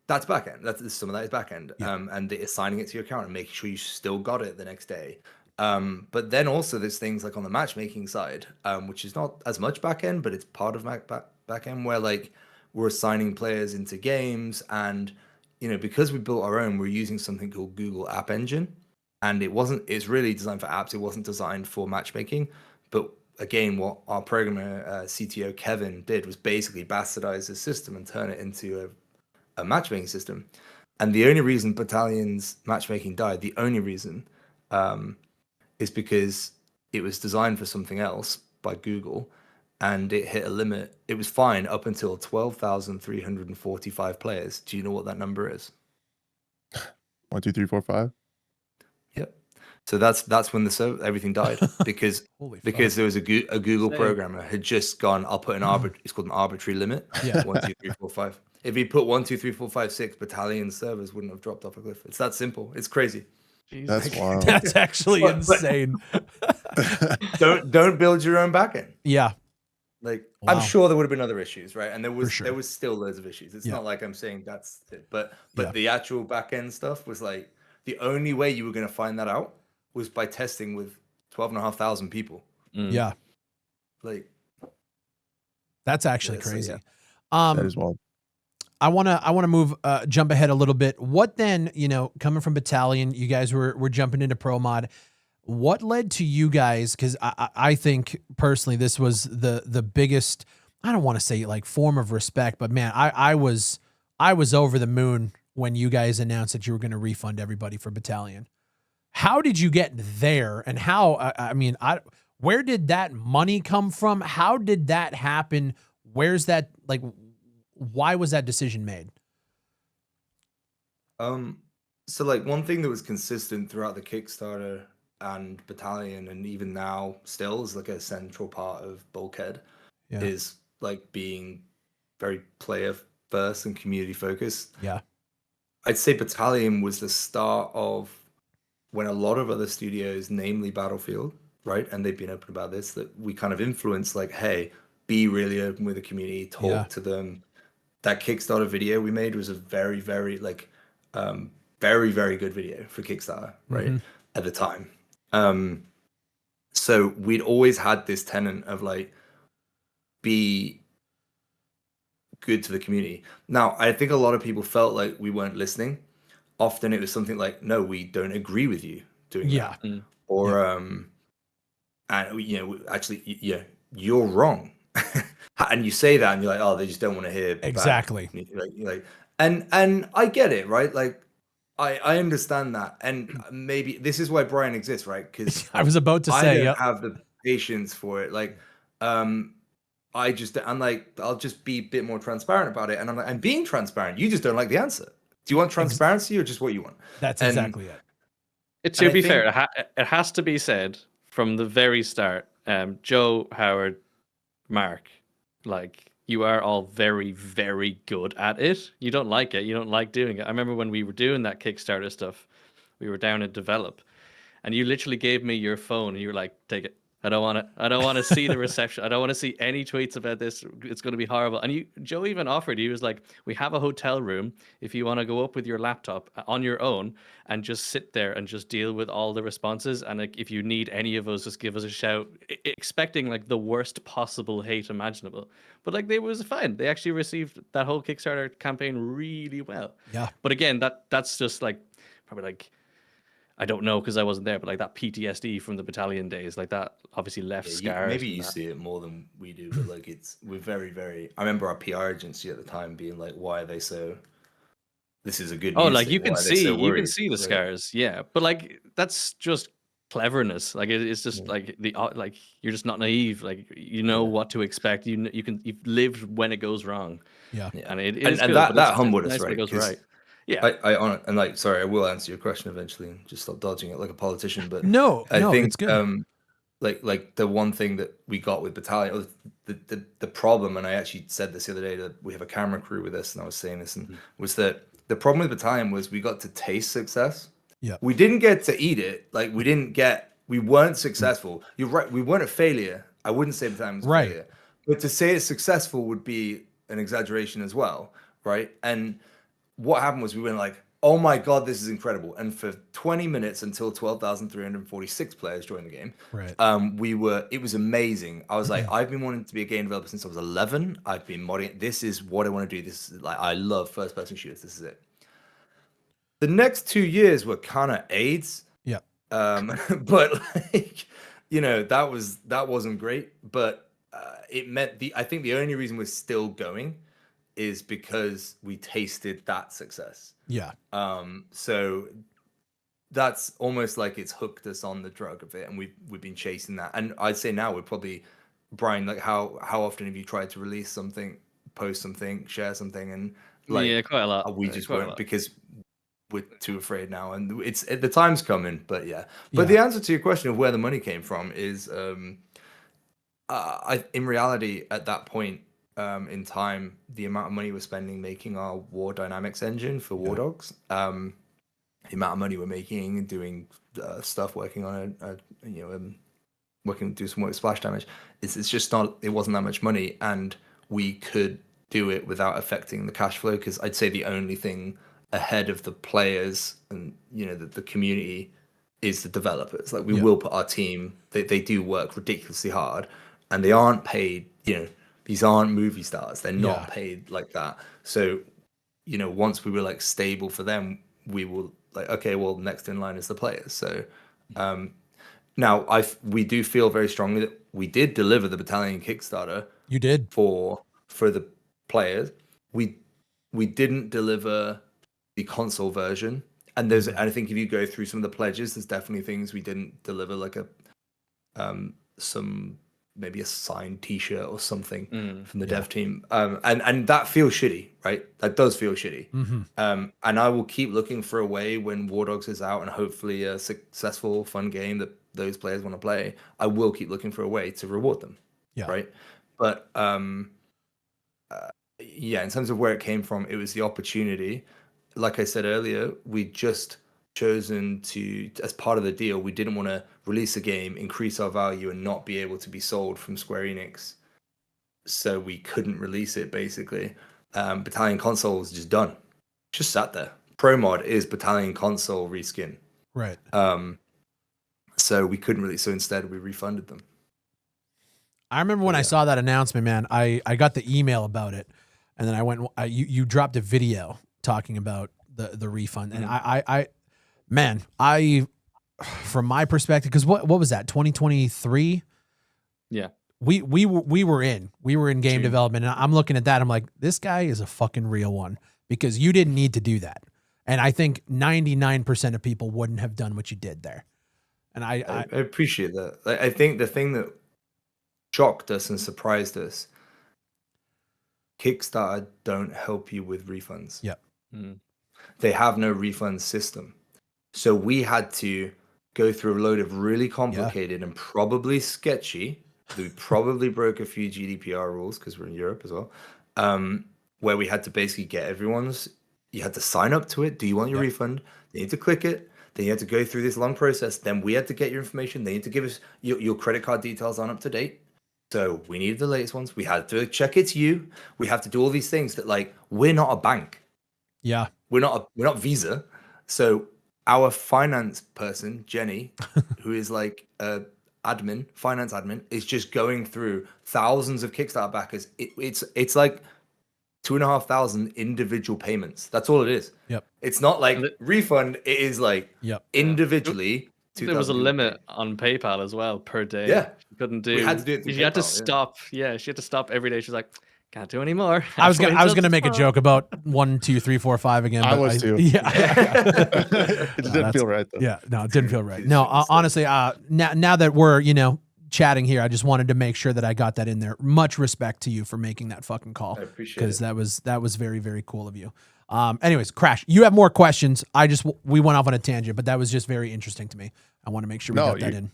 S3: that's back end. Some of that is back end, and assigning it to your account and making sure you still got it the next day. But then also there's things like on the matchmaking side, which is not as much backend, but it's part of backend where like we're assigning players into games, and because we built our own, we're using something called Google App Engine, and it's really designed for apps. It wasn't designed for matchmaking. But again, what our programmer CTO Kevin did was basically bastardize the system and turn it into a matchmaking system. And the only reason Battalion's matchmaking died, the only reason, is because it was designed for something else by Google, and it hit a limit. It was fine up until 12,345 players. Do you know what that number is?
S2: 1, 2, 3, 4, 5.
S3: Yep. So that's when everything died because there was a Google programmer had just gone, I'll put it's called an arbitrary limit. 1, 2, 3, 4, 5. If he put 1, 2, 3, 4, 5, 6, Battalion servers wouldn't have dropped off a cliff. It's that simple. It's crazy.
S2: That's wild.
S1: That's actually insane.
S3: Don't build your own backend.
S1: Yeah.
S3: Like I'm sure there would have been other issues, right? And there was still loads of issues. It's not like I'm saying that's it, but the actual backend stuff was like the only way you were going to find that out was by testing with 12,500 people.
S1: Yeah.
S3: Like
S1: that's actually crazy.
S2: That is wild.
S1: I want to move, jump ahead a little bit. What then, coming from Battalion, you guys were jumping into Pro Mod. What led to you guys? Cause I think personally, this was the biggest, I don't want to say like form of respect, but man, I was over the moon when you guys announced that you were going to refund everybody for Battalion. how did you get there, and how? I mean, where did that money come from? How did that happen? Where's that, like, why was that decision made?
S3: So like one thing that was consistent throughout the Kickstarter and Battalion, and even now still is like a central part of Bulkhead,
S1: Yeah.
S3: is like being very player first and community focused.
S1: Yeah.
S3: I'd say Battalion was the start of when a lot of other studios, namely Battlefield, right, and they've been open about this, that we kind of influenced, like, hey, be really open with the community, talk to them. That Kickstarter video we made was a very, very, like, very, very good video for Kickstarter, right, at the time. So we'd always had this tenet of, like, be good to the community. Now, I think a lot of people felt like we weren't listening. Often it was something like, no, we don't agree with you doing that. Or, and, you know, actually, yeah, you're wrong. And you say that and you're like, oh, they just don't want to hear
S1: Exactly.
S3: like, and I get it, right? Like, I understand that. And maybe this is why Brian exists, right? Because
S1: I was about to say,
S3: I don't have the patience for it. Like, I just, I'm like, I'll just be a bit more transparent about it. And I'm like, I'm being transparent. You just don't like the answer. Do you want transparency or just what you want?
S1: That's exactly it.
S4: To be fair, it has to be said from the very start, Joe, Howard, Mark, like, you are all very, very good at it. You don't like it. You don't like doing it. I remember when we were doing that Kickstarter stuff, we were down at Develop, and you literally gave me your phone and you were like, take it. I don't want it. I don't want to see the reception. I don't want to see any tweets about this. It's going to be horrible. And Joe even offered, he was like, we have a hotel room. If you want to go up with your laptop on your own and just sit there and just deal with all the responses. And like, if you need any of us, just give us a shout, expecting like the worst possible hate imaginable. But like, they was fine. They actually received that whole Kickstarter campaign really well.
S1: Yeah.
S4: But again, that's just like, probably like, I don't know because I wasn't there, but like that PTSD from the Battalion days, like that obviously left scars.
S3: Maybe you see it more than we do, but like we're very, very. I remember our PR agency at the time being like, "Why are they so? This is a good."
S4: Oh,
S3: news
S4: like
S3: thing.
S4: you can
S3: Why are they so
S4: see
S3: worried?"
S4: the scars, yeah. But like that's just cleverness. Like it's just like like you're just not naive. Like you know what to expect. You've lived when it goes wrong.
S1: Yeah,
S4: and it
S3: and
S4: is good,
S3: that humbled us,
S4: nice when
S3: right?
S4: it goes right. Yeah,
S3: and like, sorry, I will answer your question eventually. And just stop dodging it like a politician. But
S1: I think
S3: it's good. Like the one thing that we got with Battalion, the problem, and I actually said this the other day, that we have a camera crew with us, and I was saying this, and was that the problem with Battalion was we got to taste success.
S1: Yeah,
S3: we didn't get to eat it. Like we weren't successful. You're right. We weren't a failure. I wouldn't say Battalion was a failure, but to say it's successful would be an exaggeration as well, right? And what happened was we went like, oh my God, this is incredible. And for 20 minutes until 12,346 players joined the game, it was amazing. I was like, I've been wanting to be a game developer since I was 11. I've been modding. This is what I want to do. This is like, I love first person shooters. This is it. The next 2 years were kind of AIDS.
S1: Yeah.
S3: But like, you know, that wasn't great, but it meant I think the only reason we're still going is because we tasted that success.
S1: Yeah.
S3: So that's almost like it's hooked us on the drug of it, and we've been chasing that. And I'd say now we're probably, Brian, like how often have you tried to release something, post something, share something, and like
S4: quite a lot.
S3: We just won't because we're too afraid now, and the time's coming. But but the answer to your question of where the money came from is, in reality, at that point. In time, the amount of money we're spending making our war dynamics engine for WARDOGS, the amount of money we're making and doing stuff, working on do some work with splash damage, it's just not. It wasn't that much money, and we could do it without affecting the cash flow. Because I'd say the only thing ahead of the players and the community is the developers. Like we will put our team. They do work ridiculously hard, and they aren't paid. These aren't movie stars. They're not paid like that. So, once we were like stable for them, we will like, okay, well, next in line is the players. So, now we do feel very strongly that we did deliver the Battalion Kickstarter.
S1: You did
S3: for the players. We didn't deliver the console version, And there's, I think if you go through some of the pledges, there's definitely things we didn't deliver, like some maybe a signed T-shirt or something from the dev team, and that feels shitty, right? That does feel shitty. And I will keep looking for a way when WARDOGS is out and hopefully a successful, fun game that those players want to play. I will keep looking for a way to reward them, right? But yeah, in terms of where it came from, it was the opportunity. Like I said earlier, we just chosen to, as part of the deal, we didn't want to release a game, increase our value, and not be able to be sold from Square Enix. So we couldn't release it, basically. Battalion Console was just done. Just sat there. Pro Mod is Battalion Console reskin.
S1: Right.
S3: So we couldn't release, so instead we refunded them.
S1: I remember when I saw that announcement, man, I got the email about it, and then I went, you dropped a video talking about the refund, and I from my perspective, because what was that, 2023?
S4: Yeah.
S1: We were in game development, and I'm looking at that, I'm like, this guy is a fucking real one, because you didn't need to do that. And I think 99% of people wouldn't have done what you did there. And I
S3: appreciate that. I think the thing that shocked us and surprised us, Kickstarter don't help you with refunds.
S1: Yep.
S3: They have no refund system. So we had to go through a load of really complicated and probably sketchy, we probably broke a few GDPR rules because we're in Europe as well, where we had to basically get everyone's, you had to sign up to it. Do you want your refund? They need to click it. Then you had to go through this long process. Then we had to get your information. They need to give us your credit card details on up to date. So we needed the latest ones. We had to check it's you. We have to do all these things that, like, we're not a bank.
S1: Yeah.
S3: We're not Visa. So our finance person, Jenny, who is like a finance admin, is just going through thousands of Kickstarter backers. It's like 2,500 individual payments. That's all it is.
S1: Yep.
S3: It's not like refund. It is like individually.
S4: There was a limit on PayPal as well per day.
S3: Yeah.
S4: She couldn't do.
S3: We had to do it through
S4: She had to
S3: PayPal,
S4: stop. Yeah, she had to stop every day. She's like, can't do any more.
S1: I was gonna make a joke about 1, 2, 3, 4, 5 again.
S2: I was too.
S1: Yeah.
S2: It didn't feel right though.
S1: Yeah. No, it didn't feel right. No, honestly, now that we're chatting here, I just wanted to make sure that I got that in there. Much respect to you for making that fucking call.
S3: I appreciate it.
S1: Because that was very, very cool of you. Anyways, Crash, you have more questions. We went off on a tangent, but that was just very interesting to me. I want to make sure we got that in.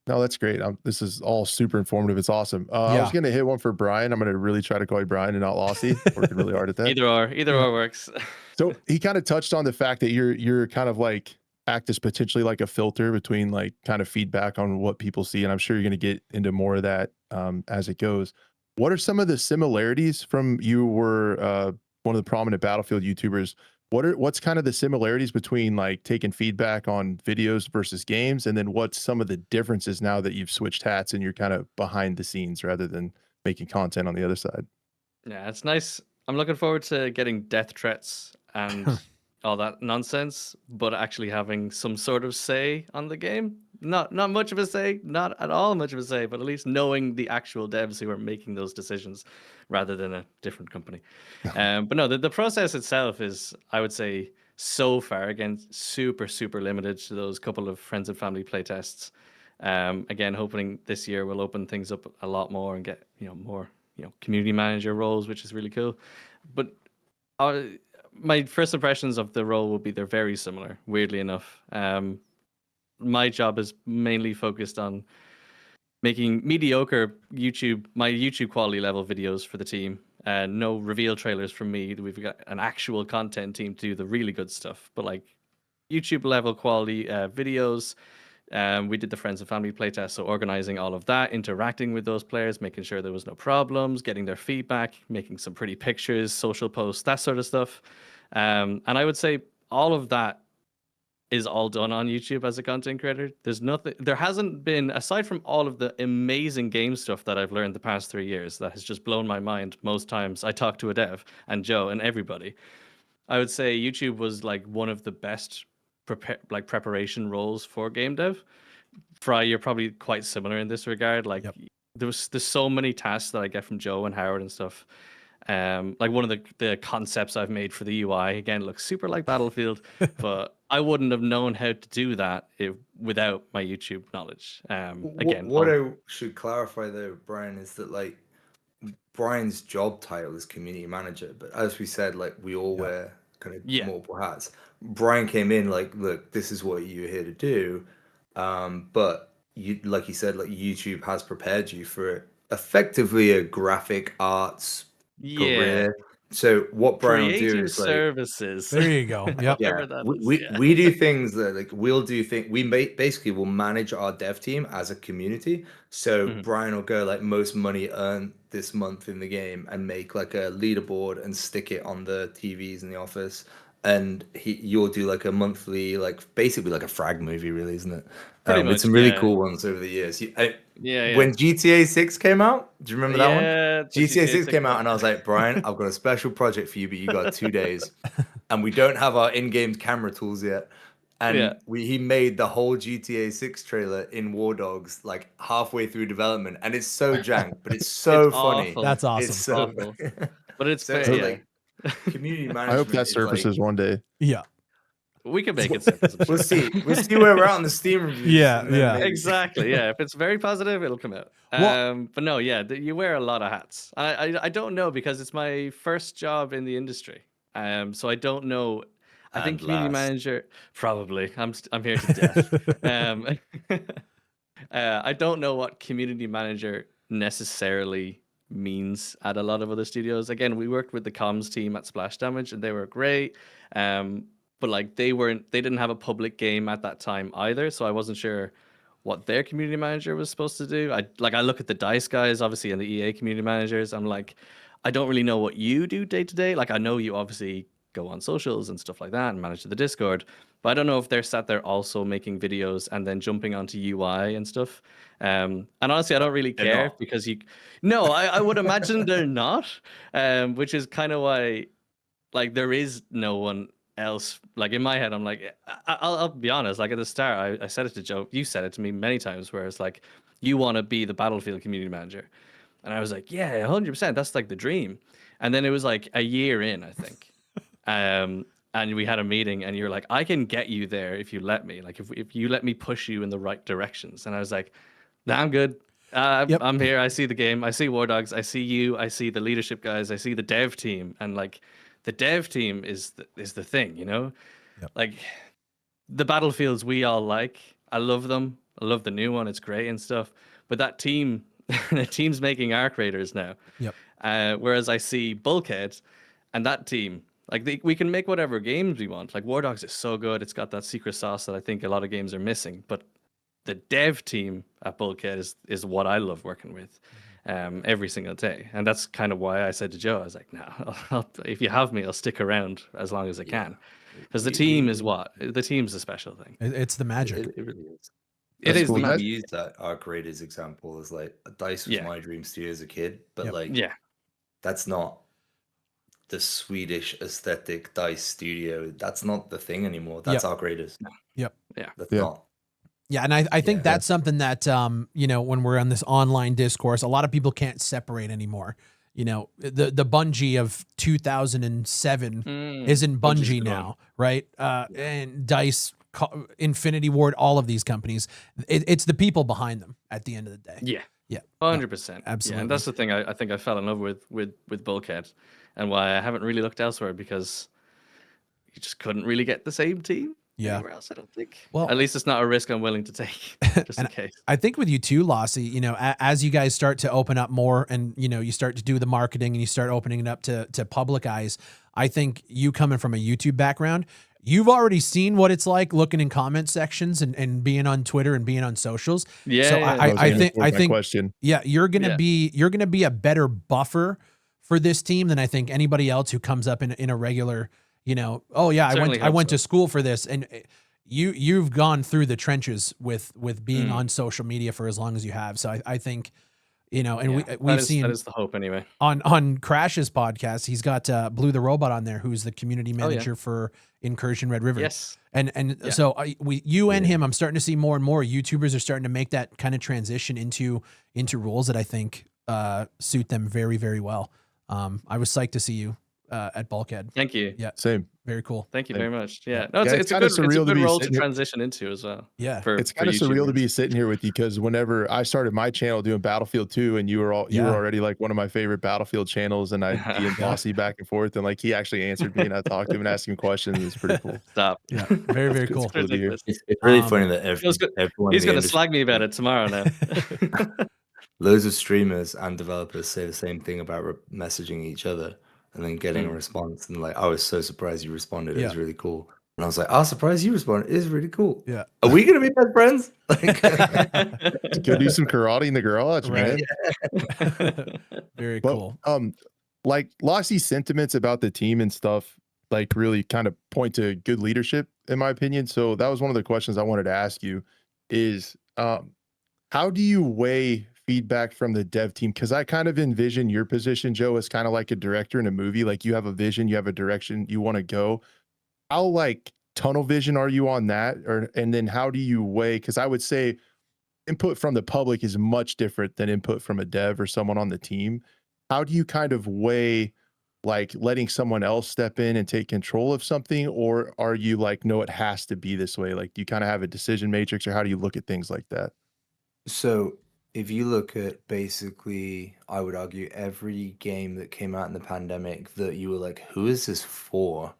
S2: No, that's great. This is all super informative. It's awesome. I was going to hit one for Brian. I'm going to really try to call you Brian and not Lossie. Working really hard at that.
S4: Either or works.
S2: So he kind of touched on the fact that you're kind of like act as potentially like a filter between like kind of feedback on what people see. And I'm sure you're going to get into more of that as it goes. What are some of the similarities from you were one of the prominent Battlefield YouTubers? What's kind of the similarities between like taking feedback on videos versus games? And then what's some of the differences now that you've switched hats and you're kind of behind the scenes rather than making content on the other side?
S4: Yeah, it's nice. I'm looking forward to getting death threats and all that nonsense, but actually having some sort of say on the game. Not much of a say, not at all much of a say, but at least knowing the actual devs who are making those decisions rather than a different company. But no, the process itself is, I would say, so far, again, super, super limited to those couple of friends and family playtests. Again, hoping this year we'll open things up a lot more and get, more, community manager roles, which is really cool. But my first impressions of the role will be they're very similar, weirdly enough. My job is mainly focused on making mediocre my YouTube quality level videos for the team. No reveal trailers from me. We've got an actual content team to do the really good stuff, but like YouTube level quality videos. We did the friends and family playtest, so organizing all of that, interacting with those players, making sure there was no problems, getting their feedback, making some pretty pictures, social posts, that sort of stuff. And I would say all of that is all done on YouTube as a content creator. There hasn't been, aside from all of the amazing game stuff that I've learned the past 3 years, that has just blown my mind most times I talk to a dev and Joe and everybody. I would say YouTube was like one of the best preparation roles for game dev. Fry, you're probably quite similar in this regard. Like there's so many tasks that I get from Joe and Howard and stuff. Like one of the concepts I've made for the UI again looks super like Battlefield, but I wouldn't have known how to do that without my YouTube knowledge. Again,
S3: what I should clarify though, Brian, is that like Brian's job title is community manager, but as we said, like we all wear kind of multiple hats. Brian came in like, look, this is what you're here to do, but you, like you said, like YouTube has prepared you for effectively a graphic arts career. So what Brian will do is like
S4: services.
S1: There you go. Yep.
S3: Yeah, we do things that like we'll do things. We basically will manage our dev team as a community. So Brian will go like most money earned this month in the game and make like a leaderboard and stick it on the TVs in the office. And you'll do like a monthly, like basically like a frag movie, really, isn't it? With some really cool ones over the years. When GTA 6 came out, do you remember that one? GTA 6 came out, and I was like, Brian, I've got a special project for you, but you got 2 days, and we don't have our in-game camera tools yet. And he made the whole GTA 6 trailer in WARDOGS like halfway through development, and it's so jank, but it's so funny.
S4: Awful.
S1: That's awesome.
S3: It's so
S4: awful. But it's
S3: so,
S4: fair,
S3: like, community management.
S2: I hope that surfaces
S3: like,
S2: one day.
S1: Yeah.
S4: we can make it surface.
S3: We'll see. We'll see where we're at on the Steam reviews.
S1: Yeah,
S3: maybe.
S4: Exactly. Yeah, if it's very positive, it'll come out. But no, you wear a lot of hats. I don't know because it's my first job in the industry. So I don't know. I think community manager probably. I'm here to death. I don't know what community manager necessarily means at a lot of other studios. Again, we worked with the comms team at Splash Damage, and they were great. But like they didn't have a public game at that time either, so I wasn't sure what their community manager was supposed to do. I look at the DICE guys, obviously, and the EA community managers. I'm like, I don't really know what you do day to day. Like I know you obviously go on socials and stuff like that and manage the Discord, but I don't know if they're sat there also making videos and then jumping onto UI and stuff. And honestly, I don't really care because I would imagine they're not, which is kind of why, like, there is no one else. Like in my head, I'm like, I'll be honest. Like at the start, I said it to Joe. You said it to me many times, where it's like, you want to be the Battlefield community manager, and I was like, yeah, 100%. That's like the dream. And then it was like a year in, I think. And we had a meeting, and you're like, I can get you there if you let me. Like if you let me push you in the right directions. And I was like, nah, I'm good. I'm here. I see the game. I see WARDOGS. I see you. I see the leadership guys. I see the dev team. And like the dev team is the thing, you know? Yep. Like the Battlefields we all like. I love them. I love the new one. It's great and stuff. But that team, the team's making Arc Raiders now. Yep. Whereas I see Bulkhead and that team, like we can make whatever games we want. Like WARDOGS is so good. It's got that secret sauce that I think a lot of games are missing. But the dev team at Bulkhead is what I love working with every single day. And that's kind of why I said to Joe, I was like, no, if you have me, I'll stick around as long as I can. Because the team is the team's a special thing.
S1: It's the magic.
S3: It really is.
S4: It is.
S3: We use that Arc Raiders example as like DICE was my dream studio as a kid. But that's not the Swedish aesthetic DICE studio. That's not the thing anymore. That's Arc Raiders.
S1: Yep.
S3: Yeah. That's not.
S1: Yeah, and I think that's something that when we're on this online discourse, a lot of people can't separate anymore. You know, the Bungie of 2007 isn't Bungie now, right? And DICE, Infinity Ward, all of these companies, it's the people behind them at the end of the day.
S4: Yeah, 100%.
S1: Absolutely.
S4: Yeah, and that's the thing I think I fell in love with Bulkhead, and why I haven't really looked elsewhere, because you just couldn't really get the same team anywhere else, I don't think. Well, at least it's not a risk I'm willing to take, just in case.
S1: I think with you too, Lassie, as you guys start to open up more, and you start to do the marketing and you start opening it up to public eyes, I think you coming from a YouTube background, you've already seen what it's like looking in comment sections and being on Twitter and being on socials.
S4: Yeah.
S1: So I think
S2: question.
S1: Yeah, you're gonna be a better buffer for this team than I think anybody else who comes up in a regular, I went to school for this, and you've gone through the trenches with being on social media for as long as you have. So I think, we've seen
S4: that is the hope anyway.
S1: On Crash's podcast, he's got Blue the Robot on there, who's the community manager for Incursion Red River.
S4: Yes.
S1: So you and him, I'm starting to see more and more YouTubers are starting to make that kind of transition into roles that I think suit them very, very well. I was psyched to see you at Bulkhead.
S4: Thank you.
S1: Yeah,
S2: Same.
S1: very cool.
S4: Thank you
S2: Same.
S4: very much. Yeah.
S1: Yeah.
S4: No,
S2: Yeah,
S4: it's a
S2: kinda
S4: good
S2: surreal to be
S4: role to
S2: sitting here.
S4: transition into as well.
S1: Yeah.
S2: It's kind of surreal to
S4: YouTubers.
S2: be sitting here with you because whenever I started my channel doing Battlefield 2 and you were
S1: Yeah.
S2: already like one of my favorite Battlefield channels, and I'd be in Bossy back and forth, and like he actually answered me and I talked to him and asked him questions. It's pretty cool.
S4: Stop.
S1: Yeah, very, very
S2: It's
S1: cool.
S2: cool to be here.
S4: Ridiculous.
S3: It's really
S1: Um,
S3: funny that everyone
S4: He's
S3: in the
S4: gonna
S3: industry,
S4: slag me about it tomorrow now.
S3: loads of streamers and developers say the same thing about messaging each other and then getting a response. And like, I was so surprised you responded. It was really cool. And I was like, I was surprised you responded. It is really cool.
S1: Yeah.
S3: Are we gonna be best friends? Like,
S2: Go do some karate in the garage,
S1: Right.
S2: man.
S1: Very
S2: But
S1: cool.
S2: like Loxy's sentiments about the team and stuff, like really kind of point to good leadership, in my opinion. So that was one of the questions I wanted to ask you is how do you weigh feedback from the dev team? Because I kind of envision your position, Joe, as kind of like a director in a movie. Like you have a vision, you have a direction you want to go. How like tunnel vision are you on that? And then how do you weigh? Because I would say input from the public is much different than input from a dev or someone on the team. How do you kind of weigh like letting someone else step in and take control of something? Or are you like, no, it has to be this way? Like, do you kind of have a decision matrix, or how do you look at things like that?
S3: so if you look at basically, I would argue every game that came out in the pandemic that you were like, who is this for?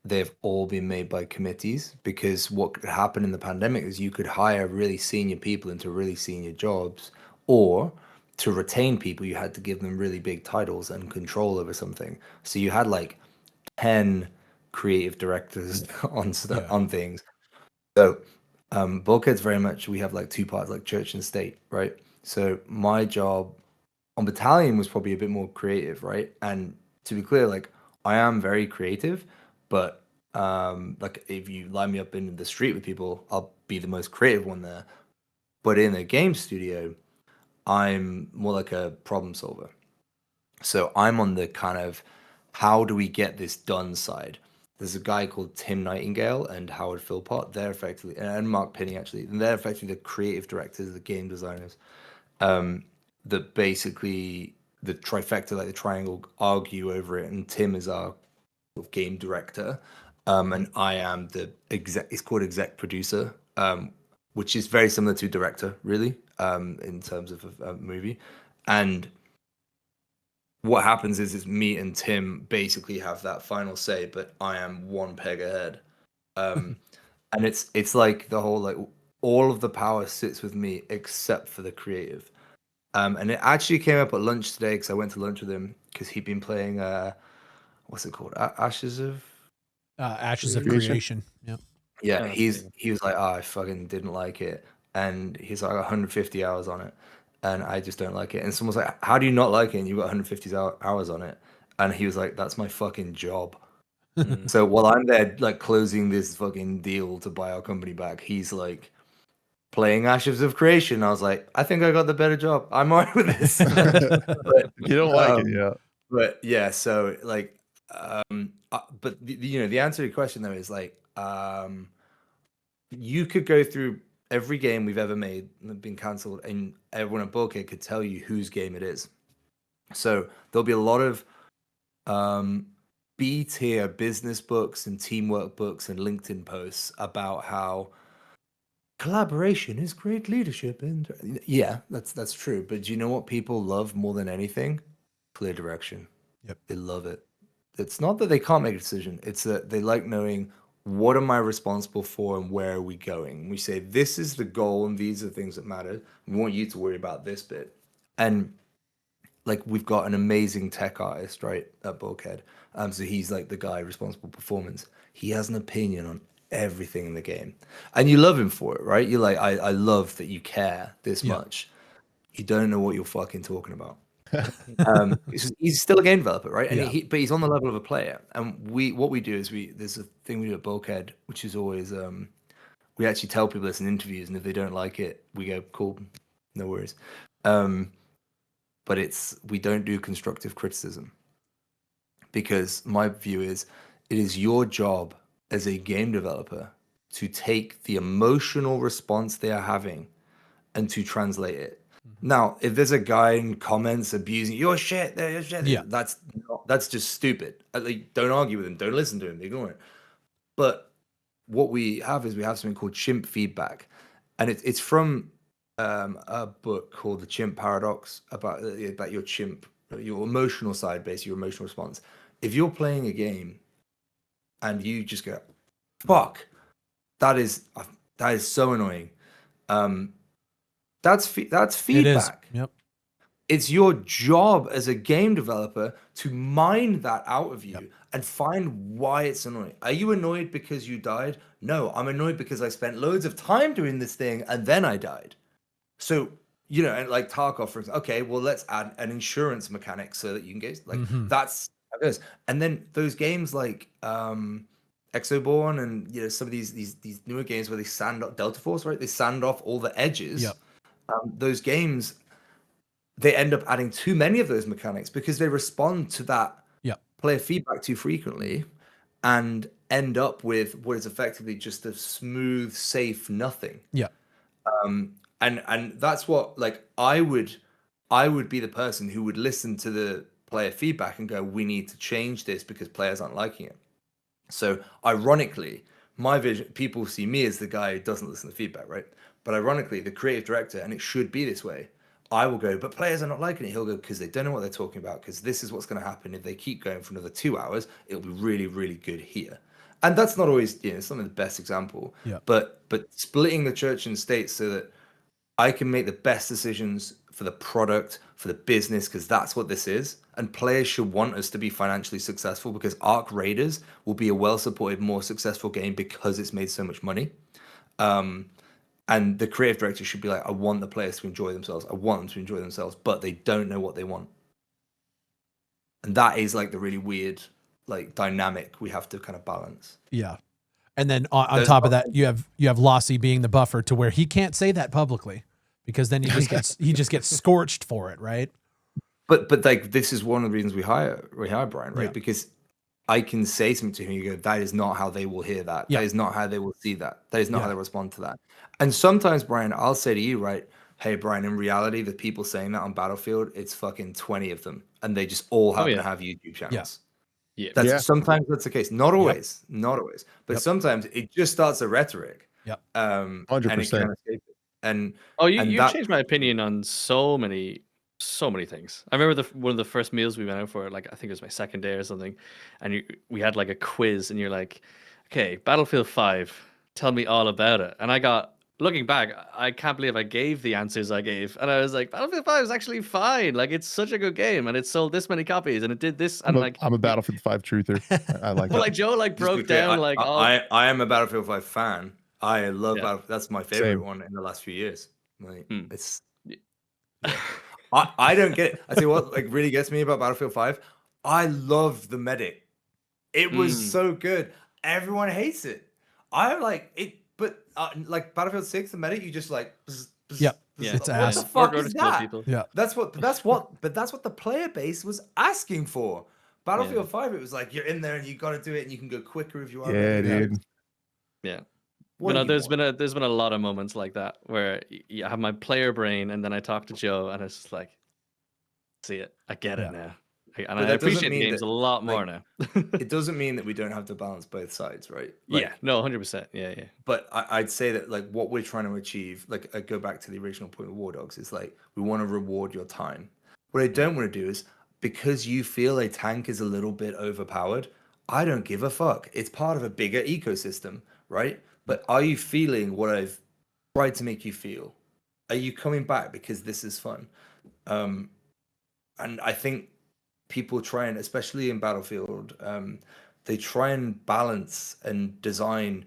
S3: They've all been made by committees, because what could happen in the pandemic is you could hire really senior people into really senior jobs, or to retain people, you had to give them really big titles and control over something. So you had like 10 creative directors on stuff,
S1: Yeah.
S3: on things. So Bulkhead's very much, we have like two parts, like church and state, right? So my job on Battalion was probably a bit more creative, right? And to be clear, like I am very creative, but like if you line me up in the street with people, I'll be the most creative one there. But in a game studio, I'm more like a problem solver. So I'm on the kind of how do we get this done side. There's a guy called Tim Nightingale and Howard Philpott. They're effectively, and Mark Pinney actually, and they're effectively the creative directors, the game designers. That basically the trifecta, like the triangle, argue over it. And Tim is our game director, and I am the exec. It's called exec producer, which is very similar to director, really, in terms of a movie. And what happens is me and Tim basically have that final say, but I am one peg ahead. And it's like the whole, like all of the power sits with me except for the creative. And it actually came up at lunch today, because I went to lunch with him because he'd been playing what's it called? Ashes of
S1: Creation. Yep.
S3: Yeah,
S4: Oh,
S3: he was like, oh, I fucking didn't like it. And he's like 150 hours on it. And I just don't like it. And someone's like, how do you not like it? And you got 150 hours on it. And he was like, that's my fucking job. So while I'm there like closing this fucking deal to buy our company back, he's like playing Ashes of Creation. I was like, I think I got the better job. I'm alright with this. But,
S2: You don't like it, yeah.
S3: but yeah, so like but the answer to your question though is like you could go through every game we've ever made that been cancelled, and everyone at Bulkhead could tell you whose game it is. So there'll be a lot of B-tier business books and teamwork books and LinkedIn posts about how collaboration is great leadership. And yeah, that's true. But do you know what people love more than anything? Clear direction.
S1: Yep.
S3: They love it. It's not that they can't make a decision. It's that they like knowing, what am I responsible for and where are we going? We say, this is the goal and these are the things that matter. We want you to worry about this bit. And like, we've got an amazing tech artist, right, at Bulkhead. So he's like the guy responsible for performance. He has an opinion on everything in the game. And you love him for it, right? You're like, I love that you care this much. You don't know what you're fucking talking about. He's still a game developer, right? And but he's on the level of a player. And what we do is there's a thing we do at Bulkhead, which is always we actually tell people this in interviews, and if they don't like it, we go, cool, no worries. But we don't do constructive criticism, because my view is it is your job as a game developer to take the emotional response they are having and to translate it. Now, if there's a guy in comments abusing your shit,
S1: Yeah.
S3: that's just stupid. Like, don't argue with him. Don't listen to him. Ignore it. But what we have is we have something called chimp feedback, and it's from a book called The Chimp Paradox about your chimp, your emotional side, basically your emotional response. If you're playing a game and you just go, "Fuck, that is so annoying," that's feedback.
S1: It is. Yep.
S3: It's your job as a game developer to mine that out of you and find why it's annoying. Are you annoyed because you died? No, I'm annoyed because I spent loads of time doing this thing and then I died. So, and like Tarkov, for example, okay, well, let's add an insurance mechanic so that you can get, like, that's how it goes. And then those games like Exoborn and, some of these newer games where they sand off Delta Force, right? They sand off all the edges.
S1: Yep.
S3: Those games, they end up adding too many of those mechanics because they respond to that player feedback too frequently and end up with what is effectively just a smooth, safe nothing.
S1: Yeah.
S3: And that's what, like, I would be the person who would listen to the player feedback and go, we need to change this because players aren't liking it. So ironically, my vision, people see me as the guy who doesn't listen to feedback, right? But ironically, the creative director, and it should be this way, I will go, but players are not liking it. He'll go, because they don't know what they're talking about, because this is what's going to happen if they keep going for another 2 hours. It'll be really, really good here. And that's not always, it's not the best example.
S1: Yeah.
S3: But splitting the church and state so that I can make the best decisions for the product, for the business, because that's what this is. And players should want us to be financially successful because Ark Raiders will be a well-supported, more successful game because it's made so much money. And the creative director should be like, I want the players to enjoy themselves. I want them to enjoy themselves, but they don't know what they want. And that is like the really weird, like, dynamic we have to kind of balance.
S1: Yeah. And then on top of that, you have Lassie being the buffer to where he can't say that publicly because then he just gets scorched for it, right?
S3: But like, this is one of the reasons we hire Brian, right?
S1: Yeah.
S3: Because I can say something to him, you go, that is not how they will hear that.
S1: Yeah.
S3: That is not how they will see that. That is not how they respond to that. And sometimes, Brian, I'll say to you, right, hey, Brian, in reality, the people saying that on Battlefield, it's fucking 20 of them. And they just all happen to have YouTube channels.
S4: Yeah.
S3: Sometimes that's the case. Not always. Not always. But sometimes it just starts a rhetoric.
S1: Yep.
S2: 100%.
S3: And it can't escape it. And
S4: you've changed my opinion on so many things. I remember one of the first meals we went out for, like, I think it was my second day or something, and we had like a quiz, and you're like, okay, Battlefield 5, tell me all about it. And looking back, I can't believe I gave the answers I gave. And I was like, Battlefield 5 is actually fine. Like, it's such a good game, and it sold this many copies, and it did this. And
S2: I'm a Battlefield 5 truther. I like
S4: well,
S2: that.
S4: like, Joe, like, broke down, like, all...
S3: I am a Battlefield 5 fan. I love Battlefield. That's my favorite
S2: Same.
S3: one in the last few years. Like, it's... I don't get it. I tell you what, like, really gets me about Battlefield 5. I love the medic. It was so good. Everyone hates it. I like it, but like Battlefield 6, the medic, you just like,
S1: it's ass.
S3: What the fuck is that?
S4: People.
S1: Yeah,
S3: that's what the player base was asking for. Battlefield 5, it was like, you're in there and you got to do it, and you can go quicker if you want.
S2: Yeah, dude.
S4: Yeah. There's been a lot of moments like that where I have my player brain, and then I talk to Joe, and it's just like, see it, I get it now, and I appreciate the games a lot more now.
S3: It doesn't mean that we don't have to balance both sides, right? Like,
S4: yeah, no, 100%. Yeah.
S3: But I'd say that, like, what we're trying to achieve, like, I go back to the original point of WARDOGS, is like, we want to reward your time. What I don't want to do is, because you feel a tank is a little bit overpowered, I don't give a fuck. It's part of a bigger ecosystem, right? But are you feeling what I've tried to make you feel? Are you coming back because this is fun? And I think people try, and especially in Battlefield, they try and balance and design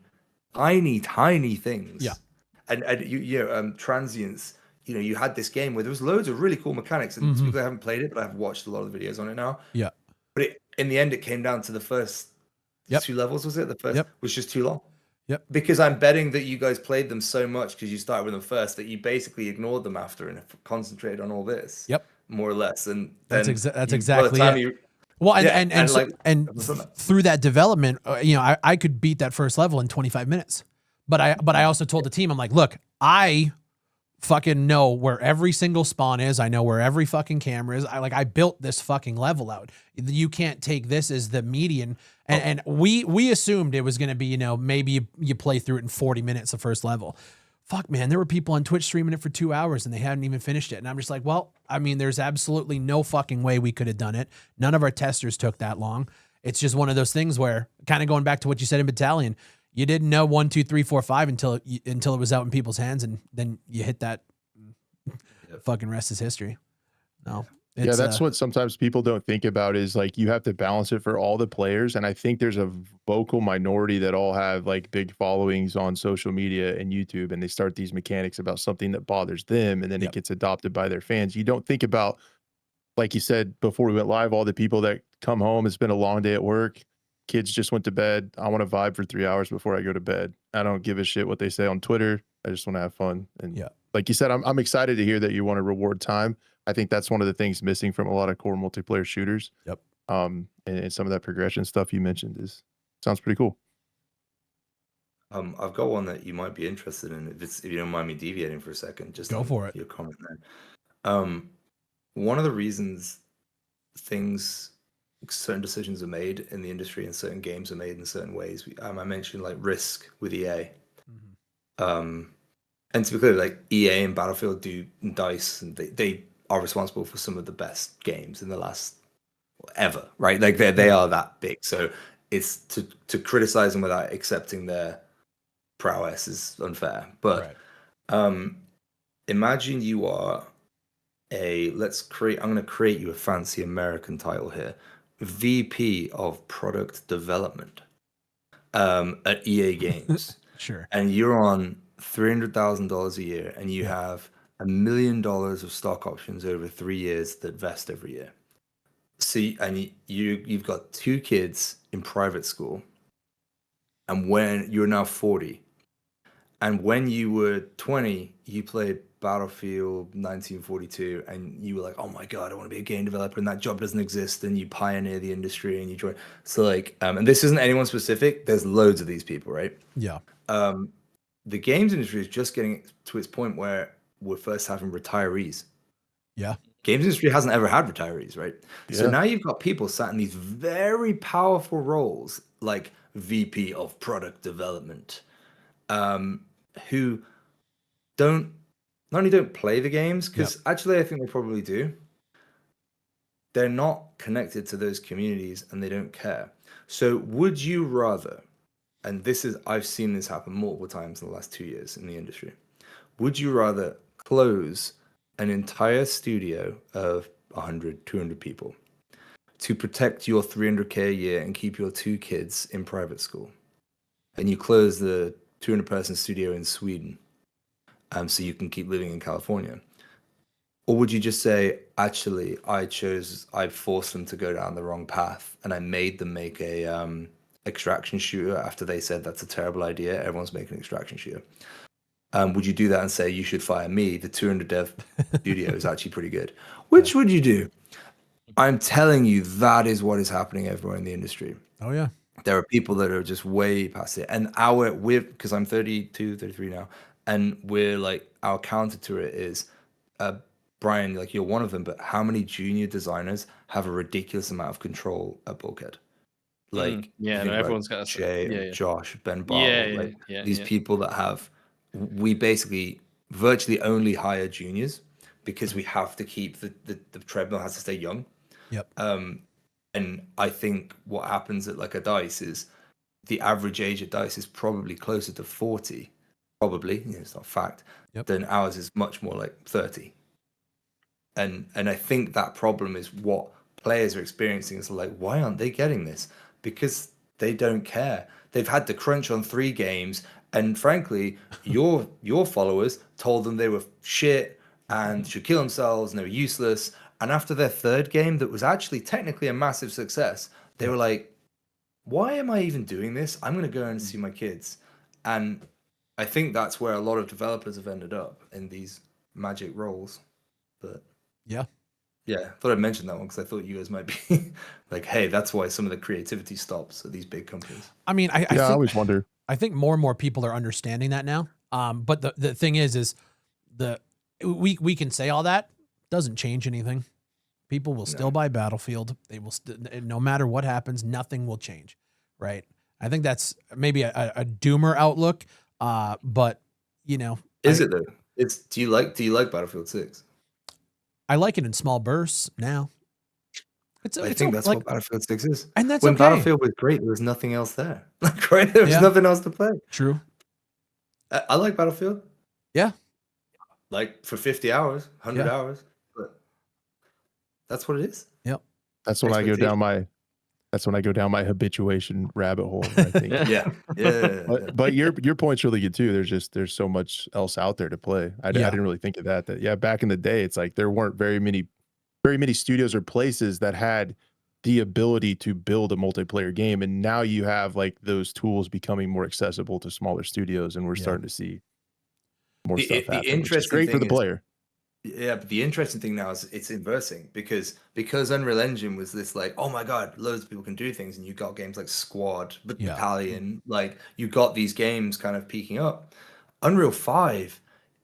S3: tiny things.
S1: Yeah.
S3: And transients, you had this game where there was loads of really cool mechanics, and people that haven't played it, but I've watched a lot of the videos on it now.
S1: Yeah.
S3: But in the end, it came down to the first 2 levels, was it? The first was just too long.
S1: Yep.
S3: Because I'm betting that you guys played them so much because you started with them first that you basically ignored them after and concentrated on all this.
S1: Yep.
S3: More or less. And
S1: that's exactly it. Well, and through that development, I could beat that first level in 25 minutes. But I also told the team, I'm like, look, I fucking know where every single spawn is. I know where every fucking camera is. I built this fucking level out. You can't take this as the median. And we assumed it was going to be, maybe you play through it in 40 minutes, the first level. Fuck, man, there were people on Twitch streaming it for 2 hours and they hadn't even finished it. And I'm just like, well, I mean, there's absolutely no fucking way we could have done it. None of our testers took that long. It's just one of those things where, kind of going back to what you said in Battalion, you didn't know 1, 2, 3, 4, 5 until it was out in people's hands, and then you hit that. Fucking rest is history. No.
S2: Yeah, that's what sometimes people don't think about is like you have to balance it for all the players. And I think there's a vocal minority that all have like big followings on social media and YouTube, and they start these mechanics about something that bothers them, and then it gets adopted by their fans. You don't think about, like you said before we went live, all the people that come home, it's been a long day at work. Kids just went to bed. I want to vibe for 3 hours before I go to bed. I don't give a shit what they say on Twitter. I just want to have fun. And like you said, I'm excited to hear that you want to reward time. I think that's one of the things missing from a lot of core multiplayer shooters. And some of that progression stuff you mentioned sounds pretty cool.
S3: I've got one that you might be interested in if you don't mind me deviating for a second. Just
S1: go for it.
S3: Your comment there. One of the reasons certain decisions are made in the industry and certain games are made in certain ways. I mentioned like Risk with EA. And to be clear, like EA and Battlefield and DICE, and they are responsible for some of the best games in the last ever, right? Like they are that big. So it's to criticize them without accepting their prowess is unfair. But imagine you are I'm going to create you a fancy American title here. VP of Product Development at EA Games.
S1: Sure.
S3: And you're on $300,000 a year, and you have $1 million of stock options over 3 years that vest every year. See, and you've got 2 kids in private school, and when you're now 40, and when you were 20, you played Battlefield 1942, and you were like, oh my god, I want to be a game developer, and that job doesn't exist, and you pioneer the industry and you join. So like and this isn't anyone specific, there's loads of these people, right? The games industry is just getting to its point where we're first having retirees. Games industry hasn't ever had retirees, right? So now you've got people sat in these very powerful roles like VP of Product Development, who not only don't play the games, because actually I think they probably do, they're not connected to those communities and they don't care. So would you rather, and I've seen this happen multiple times in the last 2 years in the industry, would you rather close an entire studio of 100, 200 people to protect your $300K a year and keep your 2 kids in private school, and you close the 200-person studio in Sweden so you can keep living in California? Or would you just say, actually, I forced them to go down the wrong path, and I made them make a extraction shooter after they said that's a terrible idea, everyone's making an extraction shooter? Would you do that and say, you should fire me, the 200 dev studio is actually pretty good? Which would you do? I'm telling you, that is what is happening everywhere in the industry.
S1: Oh yeah.
S3: There are people that are just way past it. And because I'm 32, 33 now, and we're like, our counter to it is, Brian, like you're one of them, but how many junior designers have a ridiculous amount of control at Bulkhead? Like,
S4: everyone's got
S3: Jay, Josh, Ben Barlow, these people that we basically virtually only hire juniors because we have to keep the treadmill has to stay young. And I think what happens at like a DICE is the average age at DICE is probably closer to 40, probably, it's not fact, than ours is much more like 30. And I think that problem is what players are experiencing. Is like, why aren't they getting this? Because they don't care. They've had to crunch on 3 games, and frankly, your followers told them they were shit and should kill themselves and they were useless. And after their 3rd game, that was actually technically a massive success, they were like, why am I even doing this? I'm going to go and see my kids. And I think that's where a lot of developers have ended up, in these magic roles. But yeah, I thought I'd mention that one because I thought you guys might be like, hey, that's why some of the creativity stops at these big companies.
S1: I mean, I
S2: always wonder.
S1: I think more and more people are understanding that now. But the thing is the we can say all that, doesn't change anything. People will still
S3: No.
S1: buy Battlefield. They will no matter what happens, nothing will change, right? I think that's maybe a doomer outlook, but you know,
S3: Is it though? Do you like Battlefield 6?
S1: I like it in small bursts now.
S3: I think that's what Battlefield 6 is.
S1: And that's
S3: when
S1: okay.
S3: Battlefield was great, there was nothing else there. Like, right? There was nothing else to play.
S1: True.
S3: I like Battlefield.
S1: Yeah.
S3: Like for 50 hours, 100 hours. But that's what it is.
S1: Yep.
S2: That's when I go down my habituation rabbit hole, I think. But your point's really good too. There's so much else out there to play. I didn't really think of that back in the day, it's like there weren't very many studios or places that had the ability to build a multiplayer game, and now you have like those tools becoming more accessible to smaller studios, and we're starting to see more stuff happen, which is great for the player.
S3: Yeah, but the interesting thing now is it's inversing because Unreal Engine was this like, oh my god, loads of people can do things, and you got games like Squad, Battalion, like you got these games kind of peaking up. Unreal 5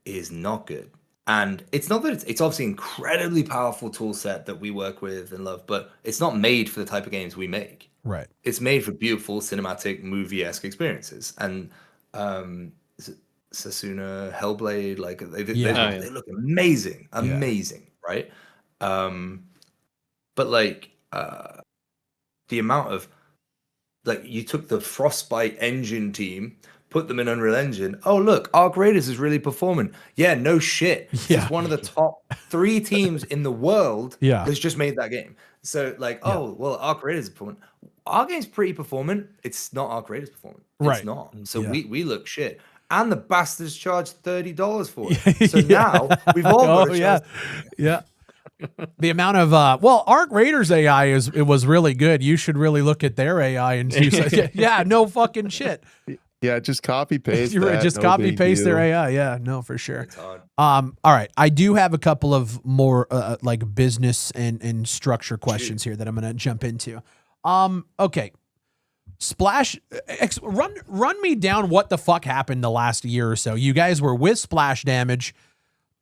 S3: is not good. And it's not that it's obviously incredibly powerful tool set that we work with and love, but it's not made for the type of games we make.
S1: Right.
S3: It's made for beautiful cinematic movie-esque experiences. And Sasuna, Hellblade, like they look amazing, right? But like the amount of like you took the Frostbite engine team, put them in Unreal Engine. Oh, look, Arc Raiders is really performing. Yeah, no shit. It's one of the top 3 teams in the world that's just made that game. So, like, oh, well, Arc Raiders is performing. Our game's pretty performant. It's not Arc Raiders performant. It's not. So we look shit. And the bastards charged $30 for it. So now we've all got a chance.
S1: Yeah. The amount of Arc Raiders AI was really good. You should really look at their AI and see. No fucking shit.
S2: Yeah, just copy paste.
S1: Just copy paste their AI. Yeah, no, for sure. All right, I do have a couple of more like business and structure questions here that I'm gonna jump into. Okay, Splash, run me down what the fuck happened the last year or so. You guys were with Splash Damage,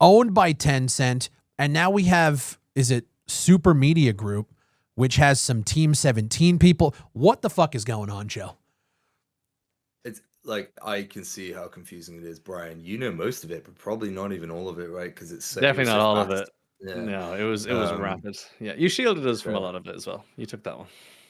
S1: owned by Tencent, and now we have, is it Super Media Group, which has some Team 17 people. What the fuck is going on, Joe?
S3: It's like, I can see how confusing it is, Brian. You know most of it, but probably not even all of it, right? Because it's
S4: definitely not all of it.
S3: Yeah.
S4: No, it was rapid. Yeah, you shielded us from a lot of it as well. You took that one.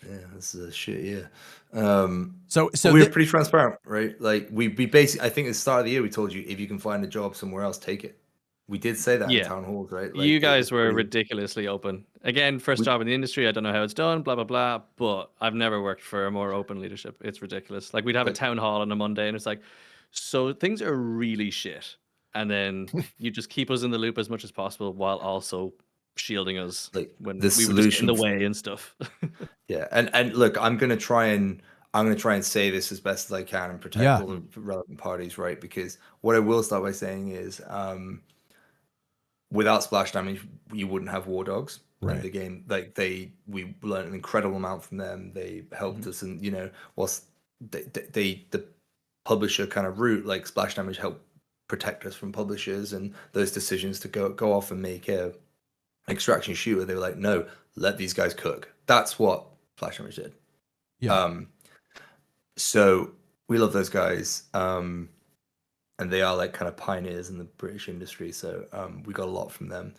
S3: Yeah, this is a shit year.
S1: So
S3: we were pretty transparent, right? Like we basically, I think at the start of the year we told you if you can find a job somewhere else, take it. We did say that in town halls, right? Like,
S4: you guys were ridiculously open. Again, first job in the industry. I don't know how it's done, blah, blah, blah. But I've never worked for a more open leadership. It's ridiculous. Like we'd have a town hall on a Monday and it's like, so things are really shit. And then you just keep us in the loop as much as possible while also shielding us
S3: like
S4: when
S3: the
S4: we were just in the way and stuff.
S3: Yeah. And look, I'm going to try and say this as best as I can and protect all the relevant parties, right? Because what I will start by saying is, without Splash Damage, you wouldn't have WARDOGS. Right. The game, like we learned an incredible amount from them. They helped us, and whilst the publisher kind of route, like Splash Damage helped protect us from publishers and those decisions to go off and make a extraction shooter. They were like, no, let these guys cook. That's what Splash Damage did. Yeah. So we love those guys. And they are like kind of pioneers in the British industry. So we got a lot from them.